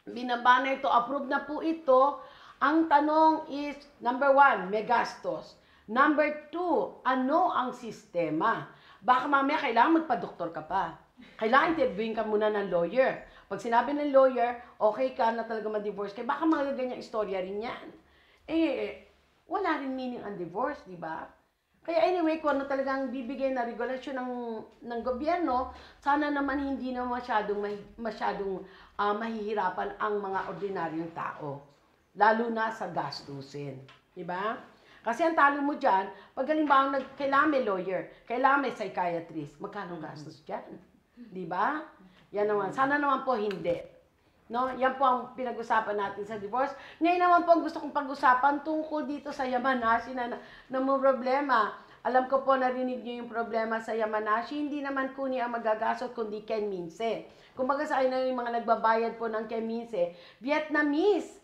binaba na ito, approve na po ito. Ang tanong is, number 1, may gastos. Number 2, ano ang sistema? Baka mamaya kailangan magpa-doktor ka pa. Kailangan interviewin ka muna ng lawyer. Pag sinabi ng lawyer, okay ka na talaga ma-divorce ka, baka mga ganyang istorya rin yan. Wala rin meaning ang divorce, di ba? Kaya anyway, kung ano talagang bibigay na regulasyon ng gobyerno, sana naman hindi na masyadong mahihirapan ang mga ordinaryong tao. Lalo na sa gastusin. Diba? Kasi ang talo mo dyan, pag halimbawa kailangan may lawyer, kailangan may psychiatrist, magkano gastos dyan? Diba? Yan naman. Sana naman po hindi. No? Yan po ang pinag-usapan natin sa divorce. Ngayon naman po ang gusto kong pag-usapan tungkol dito sa Yamanashi na may problema. Alam ko po narinig niyo yung problema sa Yamanashi. Hindi naman Kuni ang magagasot kundi Kenminse. Kumbaga sa akin na yung mga nagbabayad po ng Kenminse, Vietnamese.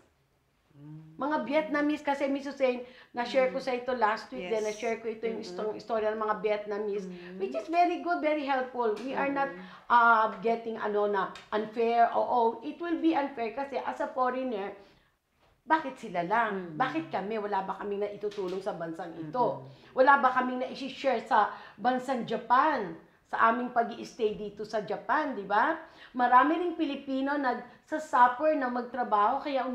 Mga Vietnamese, kasi Miss Hussein, na-share ko sa ito last week, then na-share ko ito yung istorya ng mga Vietnamese, which is very good, very helpful. We are not getting na unfair. It will be unfair kasi as a foreigner, bakit sila lang? Bakit kami? Wala ba kaming na itutulong sa bansang ito? Wala ba kaming na i-share sa bansang Japan? Sa aming pag-i-stay dito sa Japan, di ba? Marami ring Pilipino nagsasuffer na magtrabaho, kaya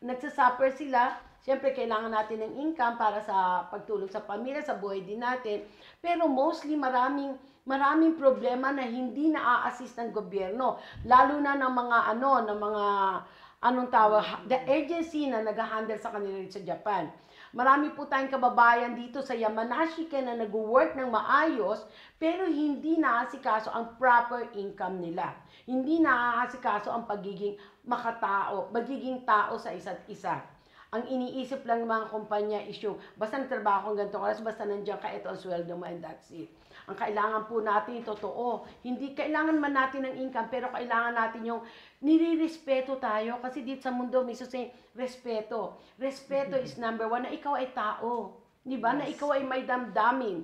nagsasuffer sila. Siyempre, kailangan natin ng income para sa pagtulong sa pamilya, sa buhay din natin. Pero mostly, maraming problema na hindi na-assist ng gobyerno. Lalo na ng mga, the agency na nag-handle sa kanila sa Japan. Marami po tayong kababayan dito sa Yamanashi na nag-work ng maayos, pero hindi naasikaso ang proper income nila. Hindi naasikaso ang pagiging magiging tao sa isa't isa. Ang iniisip lang ng mga kumpanya is yung, basta nagtrabaho kang ganitong oras, basta nandiyan ka, ito ang sweldo mo and that's it. Ang kailangan po natin, totoo, hindi kailangan man natin ng income, pero kailangan natin yung nirirespeto tayo. Kasi dito sa mundo, may respeto. Respeto is number 1, na ikaw ay tao. Diba? Yes. Na ikaw ay may damdamin.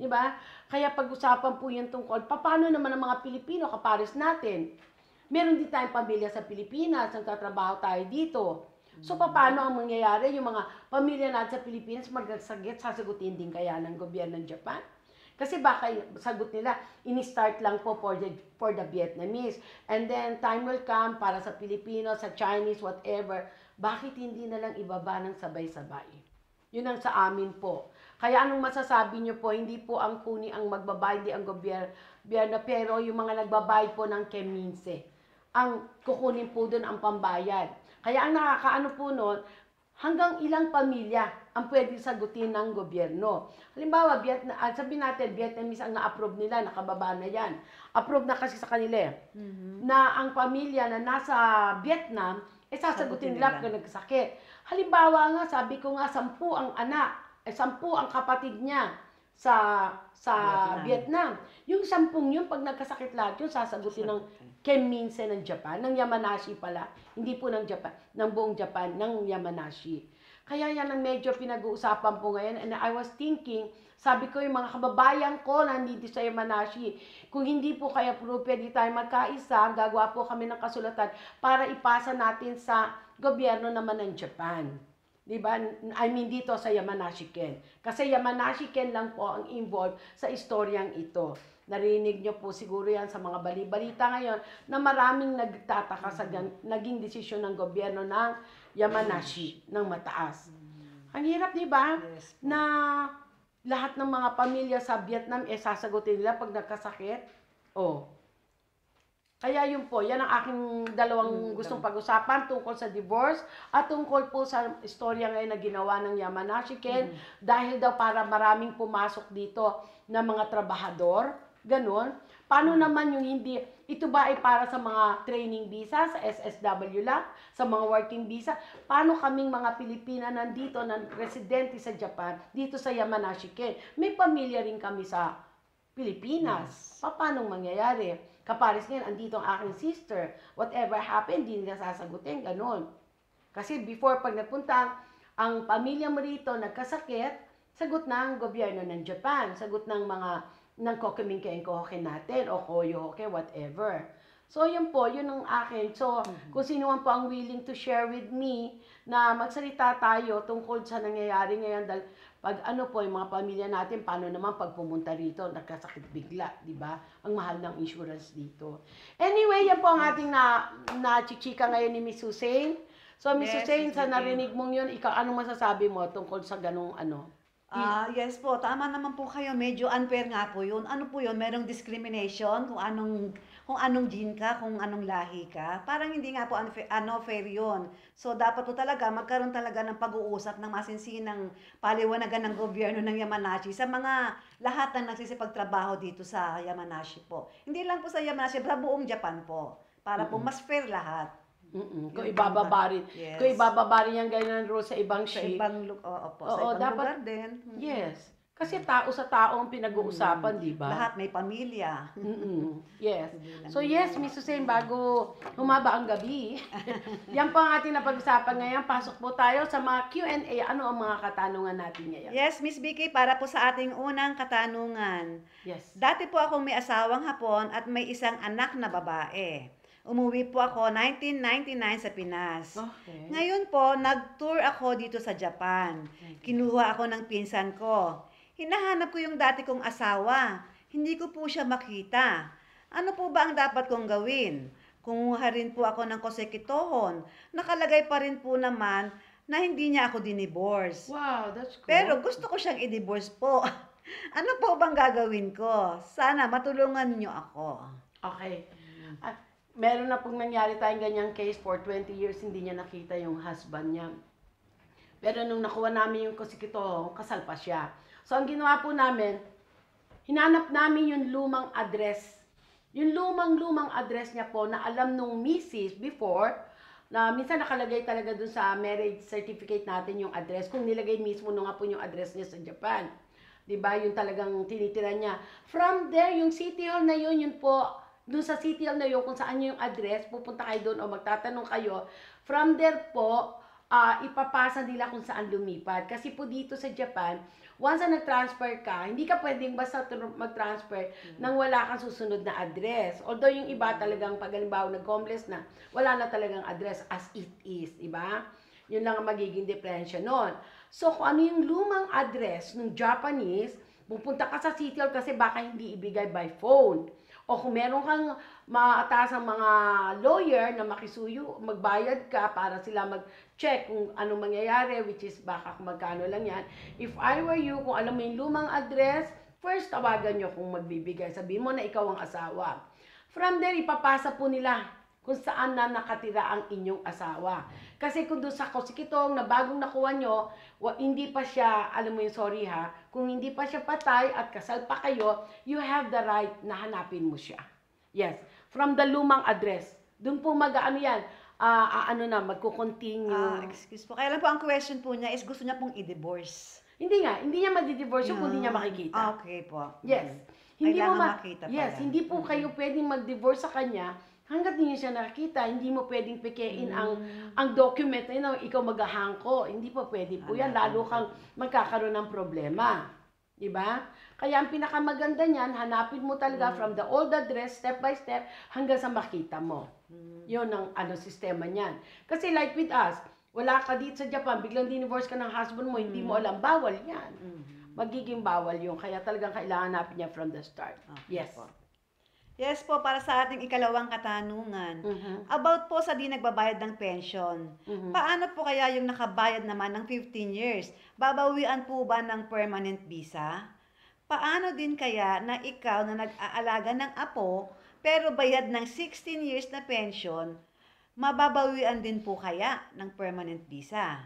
Diba? Kaya pag-usapan po yan tungkol, paano naman ang mga Pilipino, kapares natin? Meron din tayong pamilya sa Pilipinas, nagtatrabaho tayo dito. So, paano ang mangyayari? Yung mga pamilya natin sa Pilipinas, magsasagot, sasagutin din kaya ng gobyerno ng Japan? Kasi baka sagot nila, ini-start lang po for the Vietnamese. And then, time will come para sa Pilipino, sa Chinese, whatever. Bakit hindi na lang ibaba ng sabay-sabay? Yun ang sa amin po. Kaya anong masasabi nyo po, hindi po ang Kuni ang magbabayad, hindi ang gobyerno, pero yung mga nagbabayad po ng Kenminse, ang kukunin po doon ang pambayad. Kaya ang nakakaano po noon, hanggang ilang pamilya ang pwedeng sagutin ng gobyerno. Halimbawa, sabihin natin, Vietnamese ang na-approve nila, nakababa na yan. Approve na kasi sa kanila na ang pamilya na nasa Vietnam, sasagutin nila kung nagkasakit. Halimbawa nga, sabi ko nga, 10 ang anak, 10 ang kapatid niya sa Vietnam. Yung 10 yun, pag nagkasakit lahat yun, sasagutin ng Kenminse ng Japan, ng Yamanashi pala, hindi po ng Japan, ng buong Japan, ng Yamanashi. Kaya yan ang medyo pinag-uusapan po ngayon. And I was thinking, sabi ko yung mga kababayan ko nandito sa Yamanashi, kung hindi po kaya pwede tayo magkaisa, gagawa po kami ng kasulatan para ipasa natin sa gobyerno naman ng Japan. Diba? I mean dito sa Yamanashi-ken. Kasi Yamanashi-ken lang po ang involved sa istoryang ito. Narinig nyo po siguro yan sa mga bali-balita ngayon na maraming nagtataka sa naging desisyon ng gobyerno ng Yamanashi, ng mataas. Ang hirap, di ba? Yes, na lahat ng mga pamilya sa Vietnam sasagutin nila pag nagkasakit. Kaya yun po, yan ang aking dalawang gustong pag-usapan tungkol sa divorce at tungkol po sa istorya ngayon na ginawa ng Yamanashi-ken dahil daw para maraming pumasok dito na mga trabahador, ganun. Paano naman yung hindi, ito ba ay para sa mga training visa, sa SSW lang, sa mga working visa? Paano kaming mga Pilipina nandito, na residente sa Japan, dito sa Yamanashi-ken? May pamilya rin kami sa Pilipinas. Paano mangyayari? Kaparis ngayon, andito ang aking sister. Whatever happened, hindi nila sasagutin, ganun. Kasi before, pag napunta ang pamilya mo rito, nagkasakit, sagot na ang gobyerno ng Japan, sagot ng mga ng Kokumin-Kenko-Hoke natin, o Koyo-Hoke, whatever. So, yun po, yun ang akin. So, kung sino man po ang willing to share with me na magsalita tayo tungkol sa nangyayari ngayon, dahil pag ano po, yung mga pamilya natin, paano naman pag pumunta rito, nagkasakit bigla, di ba? Ang mahal ng insurance dito. Anyway, yan po ang ating na-chichika ngayon ni Miss Hussein. So, Miss Hussein, sa narinig mong yun, ikaw, anong masasabi mo tungkol sa ganong ano? Yes po, tama naman po kayo. Medyo unfair nga po yun. Ano po yun? Merong discrimination kung anong gene ka, kung anong lahi ka. Parang hindi nga po fair yun. So, dapat po talaga magkaroon talaga ng pag-uusap ng masinsinang paliwanagan ng gobyerno ng Yamanashi sa mga lahat ng nagsisipagtrabaho dito sa Yamanashi po. Hindi lang po sa Yamanashi, sa buong Japan po. Para po mas fair lahat. Kung ibababa rin. Yes. Kung ibababa rin yung ganyan rule sa ibang ship. Sa ibang lugar din. Yes. Kasi tao sa tao ang pinag-uusapan, di ba? Lahat may pamilya. Yes. So yes, Miss Hussein, bago humaba ang gabi, yan po ang ating napag-usapan ngayon. Pasok po tayo sa mga Q&A. Ano ang mga katanungan natin ngayon? Yes, Miss Vicky, para po sa ating unang katanungan. Yes. Dati po akong may asawang Hapon at may isang anak na babae. Umuwi po ako 1999 sa Pinas. Okay. Ngayon po, nag-tour ako dito sa Japan. Kinuha ako ng pinsan ko. Hinahanap ko yung dati kong asawa. Hindi ko po siya makita. Ano po ba ang dapat kong gawin? Kumuha rin po ako ng kosekitohon. Nakalagay pa rin po naman na hindi niya ako dinivorce. Wow, that's cool. Pero gusto ko siyang i-divorce po. Ano po bang gagawin ko? Sana matulungan niyo ako. Okay. Meron na pong nangyari tayong ganyang case for 20 years, hindi niya nakita yung husband niya. Pero nung nakuha namin yung kosekitohon, kasal pa siya. So, ang ginawa po namin, hinanap namin yung lumang address. Yung lumang address niya po na alam nung misis before, na minsan nakalagay talaga dun sa marriage certificate natin yung address. Kung nilagay mismo nung nga po yung address niya sa Japan. Diba? Yung talagang tinitira niya. From there, yung City Hall na yun po, doon sa City Hall na yun, kung saan yung address, pupunta kayo doon o magtatanong kayo. From there po, ipapasa nila kung saan lumipat. Kasi po dito sa Japan, once na nag-transfer ka, hindi ka pwedeng basta mag-transfer nang wala kang susunod na address. Although yung iba talagang pag halimbawa nag-homeless na, wala na talagang address as it is, diba? Yun lang ang magiging diferensya nun. So kung ano yung lumang address ng Japanese, pupunta ka sa City Hall kasi baka hindi ibigay by phone. O kung meron kang maatasang mga lawyer na makisuyo, magbayad ka para sila mag-check kung anong mangyayari, which is baka kung magkano lang yan. If I were you, kung alam mo yung lumang address, first tawagan nyo kung magbibigay. Sabihin mo na ikaw ang asawa. From there, ipapasa po nila kung saan na nakatira ang inyong asawa. Kasi kung doon sa kosekitong na bagong nakuha nyo, hindi pa siya, alam mo yung sorry ha, kung hindi pa siya patay at kasal pa kayo, you have the right na hanapin mo siya. Yes, from the lumang address. Doon po mag-ano yan, magko-continue. Excuse po. Kaya lang po ang question po niya is gusto niya pong i-divorce. Hindi niya madi-divorce yung kung hindi niya makikita. Okay po. Yes. Kailangan makita pala. Yes, hindi po kayo pwedeng mag-divorce sa kanya hanggat hindi niya siya nakita. Hindi mo pwedeng pekein ang document na ikaw maghahangko. Hindi po pwede po yan. Lalo kang magkakaroon ng problema. Diba? Kaya ang pinakamaganda niyan, hanapin mo talaga from the old address, step by step, hanggang sa makita mo. Yun ang sistema niyan. Kasi like with us, wala ka dito sa Japan, biglang divorce ka ng husband mo, hindi mo alam, bawal yan. Magiging bawal yun. Kaya talagang kailangan hanapin niya from the start. Yes. Yes po, para sa ating ikalawang katanungan. About po sa di nagbabayad ng pension. Paano po kaya yung nakabayad naman ng 15 years? Babawian po ba ng permanent visa? Paano din kaya na ikaw na nag-aalaga ng apo, pero bayad ng 16 years na pension, mababawian din po kaya ng permanent visa?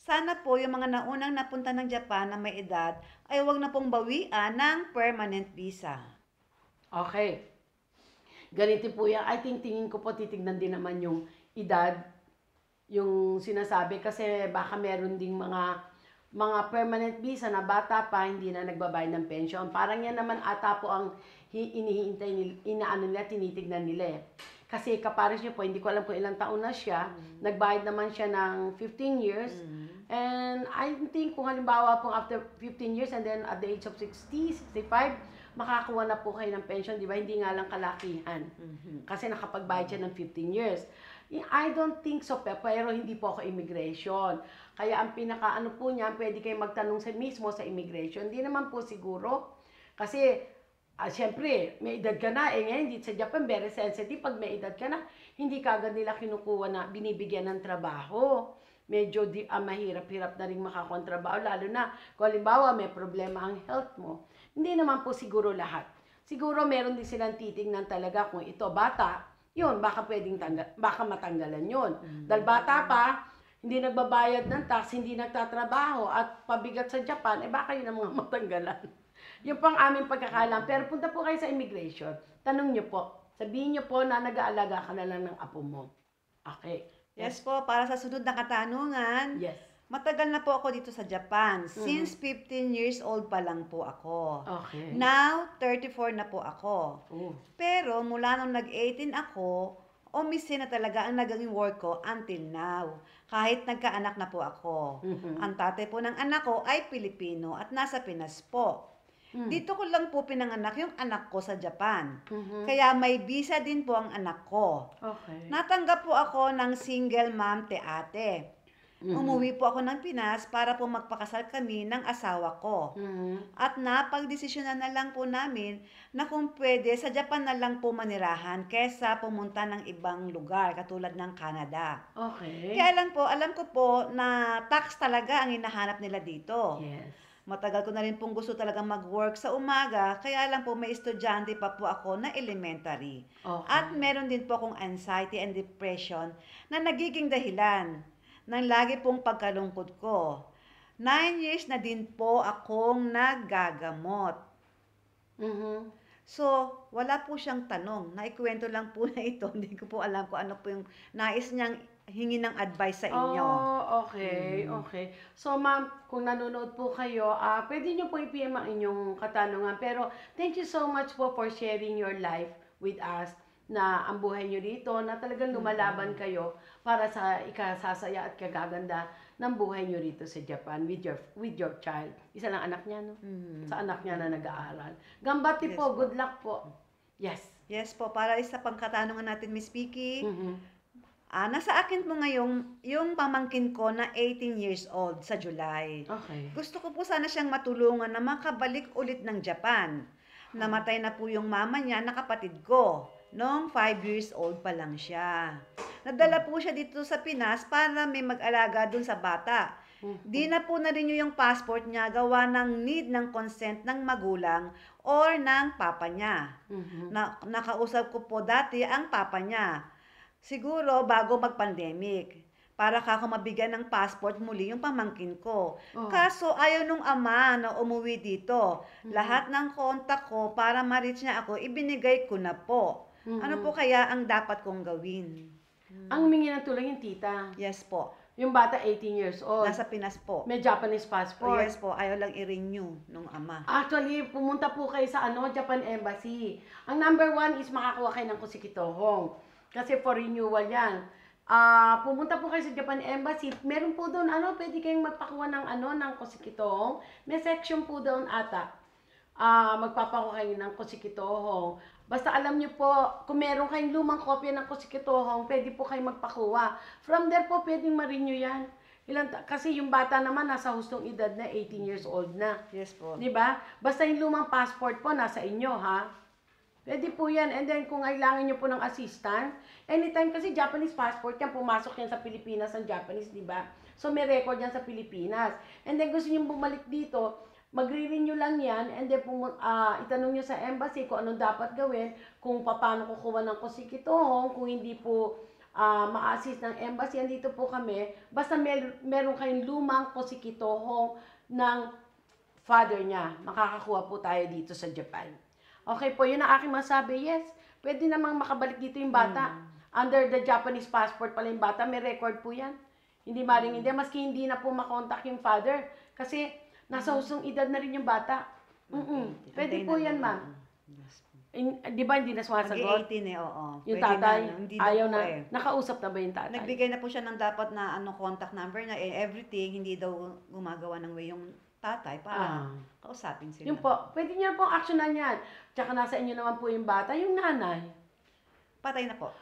Sana po yung mga naunang napunta ng Japan na may edad ay huwag na pong bawian ng permanent visa. Okay. Ganito po yan. I think tingin ko po titignan din naman yung edad, yung sinasabi kasi baka meron ding mga permanent visa na bata pa hindi na nagbabayad ng pension. Parang yan naman ata po ang inihintay nila, tinitignan nila eh. Kasi kapares niyo po, hindi ko alam kung ilang taon na siya. Nagbayad naman siya ng 15 years. And I think kung halimbawa po after 15 years and then at the age of 60, 65, makakuha na po kayo ng pension, di ba? Hindi nga lang kalakihan. Kasi nakapagbayad siya ng 15 years. I don't think so, pero hindi po ako immigration. Kaya ang pinaka-ano po niya, pwede kayo magtanong mismo sa immigration. Hindi naman po siguro. Kasi, siyempre, may edad ka na. Ngayon, dito sa Japan, very sensitive. Pag may edad ka na, hindi kagad nila kinukuha na binibigyan ng trabaho. Medyo mahirap-hirap na rin makakuha ng trabaho. Lalo na, kung halimbawa, may problema ang health mo. Hindi naman po siguro lahat. Siguro meron din silang titingnan talaga kung ito bata, yun, baka matanggalan yun. Dahil bata pa, hindi nagbabayad ng tax, hindi nagtatrabaho, at pabigat sa Japan, baka yun ang mga matanggalan. Yun po ang aming pagkakalam. Pero punta po kayo sa immigration, tanong nyo po, sabihin nyo po na nag-aalaga ka na lang ng apo mo. Okay. Yes po, para sa sunod na katanungan. Yes. Matagal na po ako dito sa Japan. Since 15 years old pa lang po ako. Okay. Now, 34 na po ako. Pero mula nung nag-18 ako, omisin na talaga ang naging work ko until now. Kahit nagkaanak na po ako. Ang tatay po ng anak ko ay Pilipino at nasa Pinas po. Dito ko lang po pinanganak yung anak ko sa Japan. Kaya may visa din po ang anak ko. Okay. Natanggap po ako ng single mom te ate. Umuwi po ako ng Pinas para po magpakasal kami ng asawa ko. At napagdesisyonan na lang po namin na kung pwede sa Japan na lang po manirahan kesa pumunta ng ibang lugar katulad ng Canada. Okay. Kaya lang po, alam ko po na tax talaga ang hinahanap nila dito. Yes. Matagal ko na rin pong gusto talaga mag-work sa umaga, kaya lang po may estudyante pa po ako na elementary. Okay. At meron din po akong anxiety and depression na nagiging dahilan ng lagi pong pagkalungkot ko. 9 years na din po akong naggagamot. So, wala po siyang tanong. Naikwento lang po na ito. Hindi ko po alam kung ano po yung nais niyang hingi ng advice sa inyo. Oh, okay, okay. So, ma'am, kung nanonood po kayo, pwede niyo po i-PM ang inyong katanungan. Pero, thank you so much po for sharing your life with us, na ang buhay nyo dito, na talagang lumalaban kayo para sa ikasasaya at kagaganda ng buhay nyo rito sa Japan with your child. Isa lang anak niya, no? Sa anak niya na nag-aaral. Gambati Yes po, po. good luck po. Yes. Yes po, para isa pang katanungan natin, Miss Vicky. Nasa akin po ngayong yung pamangkin ko na 18 years old sa July. Okay. Gusto ko po sana siyang matulungan na makabalik ulit ng Japan. Namatay na po yung mama niya na kapatid ko. Noong 5 years old pa lang siya. Nadala po siya dito sa Pinas para may mag-alaga dun sa bata. Di na po na-renew yung passport niya gawa ng need ng consent ng magulang or ng papa niya. Nakausap ko po dati ang papa niya. Siguro bago mag-pandemic. Para kako mabigyan ng passport muli yung pamangkin ko. Kaso ayaw nung ama na umuwi dito. Lahat ng kontak ko para ma-reach niya ako, ibinigay ko na po. Ano po kaya ang dapat kong gawin? Ang humingi ng tulong yung tita. Yes po. Yung bata 18 years old. Nasa Pinas po. May Japanese passport. Yes po, ayaw lang i-renew nung ama. Actually, pumunta po kayo sa Japan Embassy. Ang number 1 is makakuha kayo ng kusikitohong. Kasi for renewal yan. Pumunta po kayo sa Japan Embassy. Meron po doon, pwede kayong magpakuha ng kusikitohong. May section po doon ata. Magpapakuha kayo ng kusikitohong. Basta alam nyo po, kung meron kayong lumang kopya ng kusikitohong, pwede po kayong magpakuha. From there po, pwedeng ma-renew yan. Kasi yung bata naman nasa hustong edad na 18 years old na. Yes po. Diba? Basta yung lumang passport po nasa inyo, ha? Pwede po yan. And then kung kailangan nyo po ng assistant, anytime kasi Japanese passport yan, pumasok yan sa Pilipinas ang Japanese, diba? So may record yan sa Pilipinas. And then gusto nyo bumalik dito, magre-renew lang yan, and then itanong nyo sa embassy kung anong dapat gawin, kung paano kukuha ng kusikitohong, kung hindi po ma-assist ng embassy, andito po kami, basta meron kayong lumang kusikitohong ng father niya, makakakuha po tayo dito sa Japan. Okay po, yun ang aking masabi. Yes, pwede namang makabalik dito yung bata. Under the Japanese passport pala yung bata, may record po yan. Hindi maring hindi, maski hindi na po makontak yung father, kasi nasa husong edad na rin yung bata. Pwede po yan, ma'am. Di ba hindi na sumasagot? Mag-18 oo. Yung Pwede tatay, na, ayaw po na. Nakausap na ba yung tatay? Nagbigay na po siya ng dapat na contact number na everything, hindi daw gumagawa ng way yung tatay para kausapin sila. Yung po, pwede niyo pong actionan yan. Tsaka nasa inyo naman po yung bata, yung nanay. Patay na po.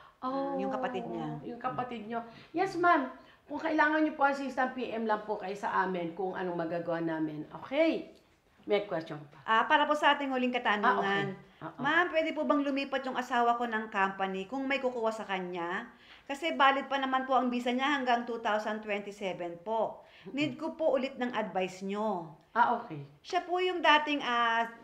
Yung kapatid niya. Yung kapatid niyo. Yes, ma'am. Kung kailangan niyo po assistant, PM lang po kayo sa amin kung anong magagawa namin. Okay. May question pa. Para po sa ating huling katanungan. Ma'am, pwede po bang lumipat yung asawa ko ng company kung may kukuha sa kanya? Kasi valid pa naman po ang visa niya hanggang 2027 po. Need ko po ulit ng advice nyo. Okay. Siya po yung dating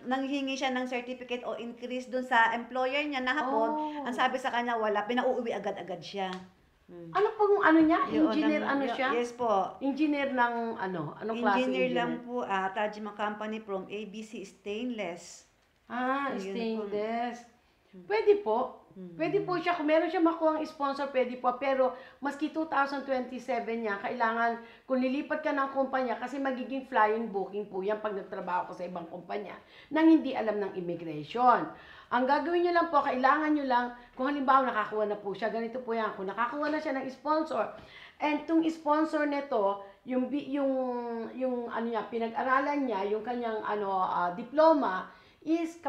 nanghingi siya ng certificate o increase dun sa employer niya na hapon. Ang sabi sa kanya, wala. Pinauuwi agad-agad siya. Ano pong niya? Engineer siya? Yes po. Engineer ng anong klase? Engineer lang po, Tajima Company from ABC Stainless. Stainless. Pwede po. Pwede po siya. Kung meron siya makuha ang sponsor, pwede po. Pero maski 2027 niya, kailangan, kung lilipat ka ng kumpanya, kasi magiging flying booking po yan pag nagtrabaho ko sa ibang kumpanya, nang hindi alam ng immigration. Ang gagawin nyo lang po, kailangan nyo lang, kung halimbawa nakakuha na po siya, ganito po yan, kung nakakuha na siya ng sponsor, and itong sponsor nito, yung pinag-aralan niya, yung kanyang diploma, is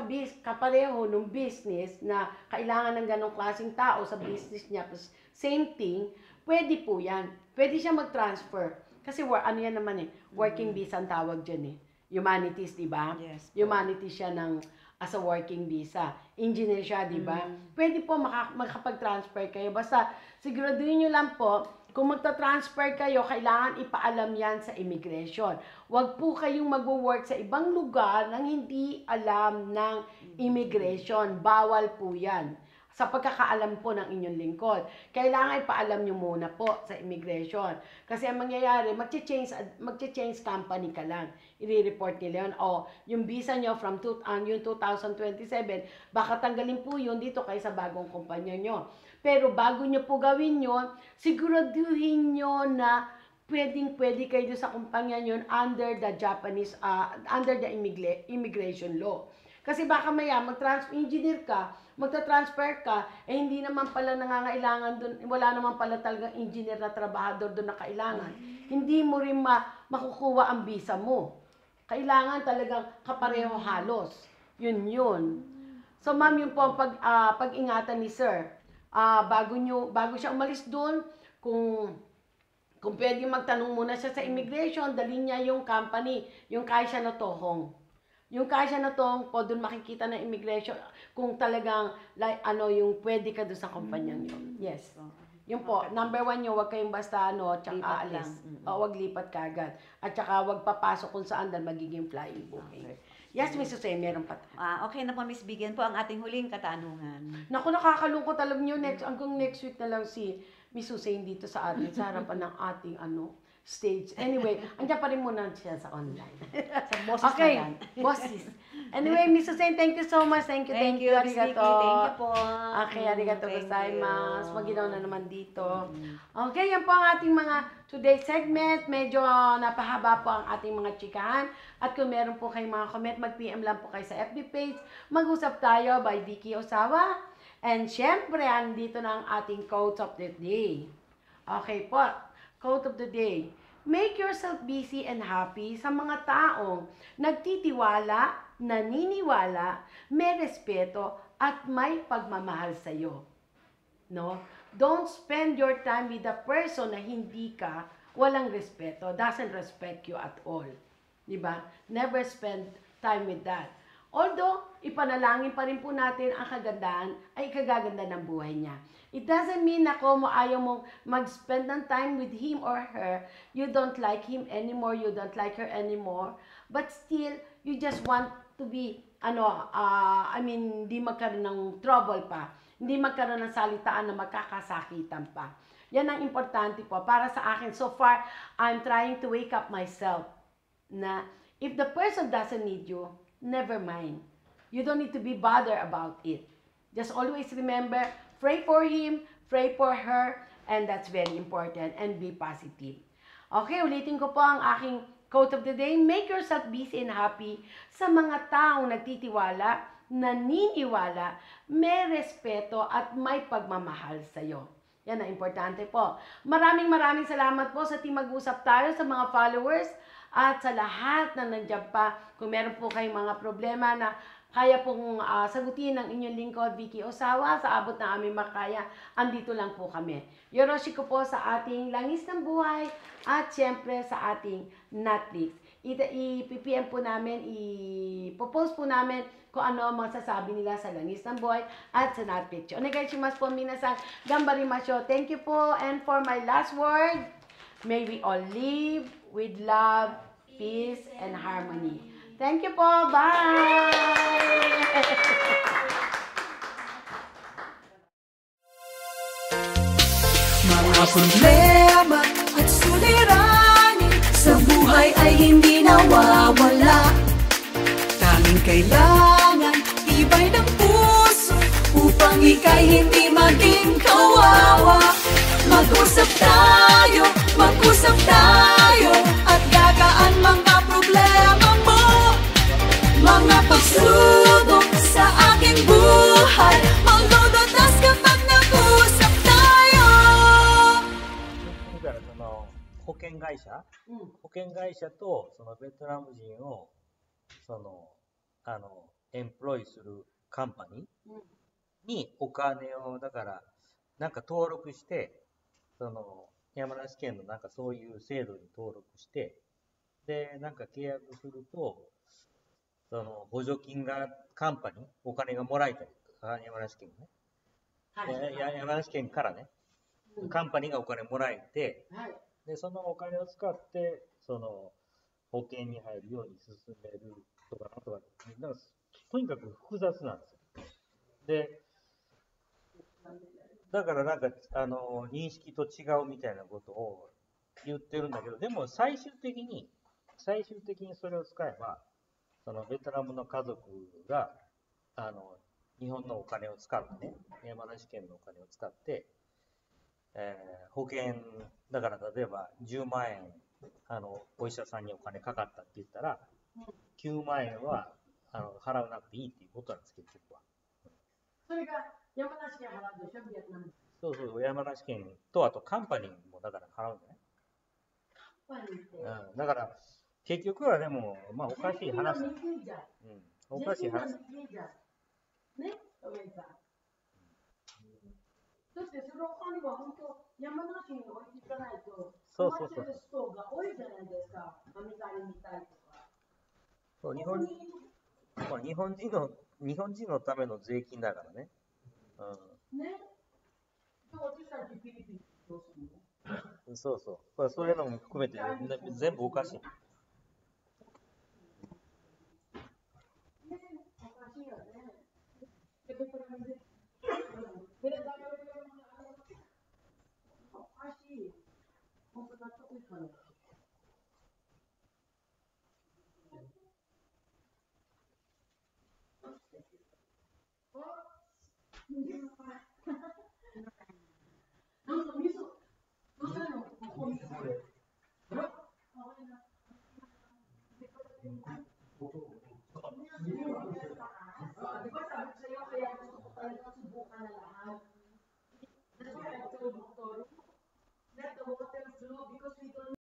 kapareho ng business na kailangan ng ganong klaseng tao sa business niya, same thing, pwede po yan. Pwede siya mag-transfer. Kasi yan naman working visa ang tawag dyan Humanities, di ba? Yes. Humanities siya as a working visa. Engineer siya, di ba? Pwede po makapag-transfer kayo. Basta siguraduhin nyo lang po, kung magta-transfer kayo, kailangan ipaalam yan sa immigration. Huwag po kayong mag-work sa ibang lugar nang hindi alam ng immigration. Bawal po yan. Sa pagkakaalam po ng inyong lingkod. Kailangan ipaalam nyo muna po sa immigration. Kasi ang mangyayari, mag-change company ka lang. I-report nila yun. Yung visa nyo from yung 2027, baka tanggalin po yun dito kayo sa bagong kumpanya nyo. Pero bago nyo po gawin yun, siguraduhin nyo na pwede kayo sa kumpanya nyo under the Japanese, under the immigration law. Kasi baka maya, engineer ka, magta-transfer ka, hindi naman pala nangangailangan doon, wala naman pala talagang engineer na trabahador doon na kailangan. Hindi mo rin makukuha ang visa mo. Kailangan talagang kapareho halos. Yun. So ma'am, yun po ang pag-ingatan ni sir. Bago siya umalis doon, kung pwede magtanong muna siya sa immigration, dalhin niya yung company, yung Kaisha na Tohong. Yung Kaisha na Tohong po, doon makikita ng immigration kung talagang, yung pwede ka doon sa kumpanyang yun. Yes. Yun po, number 1 nyo, huwag kayong basta tsaka aalis. Huwag lipat kagad. At tsaka huwag papasok kung saan dahil magiging flying booking. Yes, Miss Jose, meron pa. Okay na po, Miss Bigyan po ang ating huling katanungan. Naku, nakakalungkot alam nyo, hanggang next week na lang si Miss Hussein dito sa atin, sa harapan ng ating stage. Anyway, andyan pa rin muna siya sa online. Sa boses na yan. Boses. Anyway, Miss Susan, thank you so much. Thank you, Miss Vicky. arigato. Thank you po. Okay, arigato Thank gozaimasu. you. Maginaw na naman dito. Okay, yan po ang ating mga today's segment. Medyo napahaba po ang ating mga chikahan. At kung meron po kayong mga comment, mag-PM lang po kayo sa FB page. Mag-usap tayo by Vicky Osawa. And syempre, andito na ang ating quote of the day. Okay po, quote of the day. Make yourself busy and happy sa mga taong nagtitiwala, naniniwala, may respeto, at may pagmamahal sa iyo. No? Don't spend your time with a person na hindi ka walang respeto, doesn't respect you at all. Diba? Never spend time with that. Although, ipanalangin pa rin po natin ang kagandahan ay ikagaganda ng buhay niya. It doesn't mean na kung ayaw mong mag-spend ng time with him or her, you don't like him anymore, you don't like her anymore, but still, you just want to be, hindi magkaroon ng trouble pa, hindi magkaroon ng salitaan na magkakasakitan pa. Yan ang importante po. Para sa akin, so far, I'm trying to wake up myself na if the person doesn't need you, never mind. You don't need to be bothered about it. Just always remember, pray for him, pray for her, and that's very important, and be positive. Okay, ulitin ko po ang aking quote of the day. Make yourself busy and happy sa mga taong nagtitiwala, naniniwala, may respeto at may pagmamahal sa iyo. Yan ang importante po. Maraming salamat po sa Team Mag-usap Tayo, sa mga followers, at sa lahat na nandiyan pa. Kung meron po kayong mga problema na kaya pong sagutin ng inyong lingkod, Vicky Osawa, sa abot na aming makaya, andito lang po kami. Yoroshi ko po sa ating Langis ng Buhay at siyempre sa ating Netflix. I-PPM po namin, i-post po namin kung ano ang masasabi nila sa Langis ng Buhay at sa Netflix. Onegaishimasu po minasan, gambarimasyo. Thank you po. And for my last word, may we all live with love, peace, and harmony. Thank you po. Bye! Mga problema at suliranin sa buhay ay hindi nawawala. Tanging kailangan tibay ng puso upang ika'y hindi maging kawawa. Mag-usap tayo at gagaan mga problema mo. Mga pagsubok sa aking buhay, maglulutas kapag nag-usap tayo. だからその保険会社とそのベトナム人をエンプロイするカンパニーにお金をだからなんか登録して、その山梨県のなんかそういう制度に登録して、でなんか契約するとその補助金がカンパニーお金がもらえたりとか、山梨県ね、山梨県からね、カンパニーがお金もらえて、でそのお金を使ってその保険に入るように進めるとかなんとか、なんかとにかく複雑なんですよ。でだからなんか認識と違うみたいなことを言ってるんだけど、でも最終的にそれを使えば、そのベトナムの家族が日本のお金を使ってね、山梨県のお金を使って、保険だから例えば10万円お医者さんにお金かかったって言ったら、9万円は払わなくていいっていうことなんですけど、結局は。それが山梨県払うでしょ、ビエトナム。そうそう、山梨県とあとカンパニーもだから払うんだね。カンパニーって。だから結局はでもまあおかしい話。おかしい話。ね、おめさん。だってそのお金は本当山梨に置いていかないと困ってる人が多いじゃないですか。アメリカに見たいとか。そう日本人のための税金だからね。ね。私たちフィリピンどうするの？そうそう。そういうのも含めて全部おかしい。ね、おかしいよね。おかしい。本当だと多いかな。ことを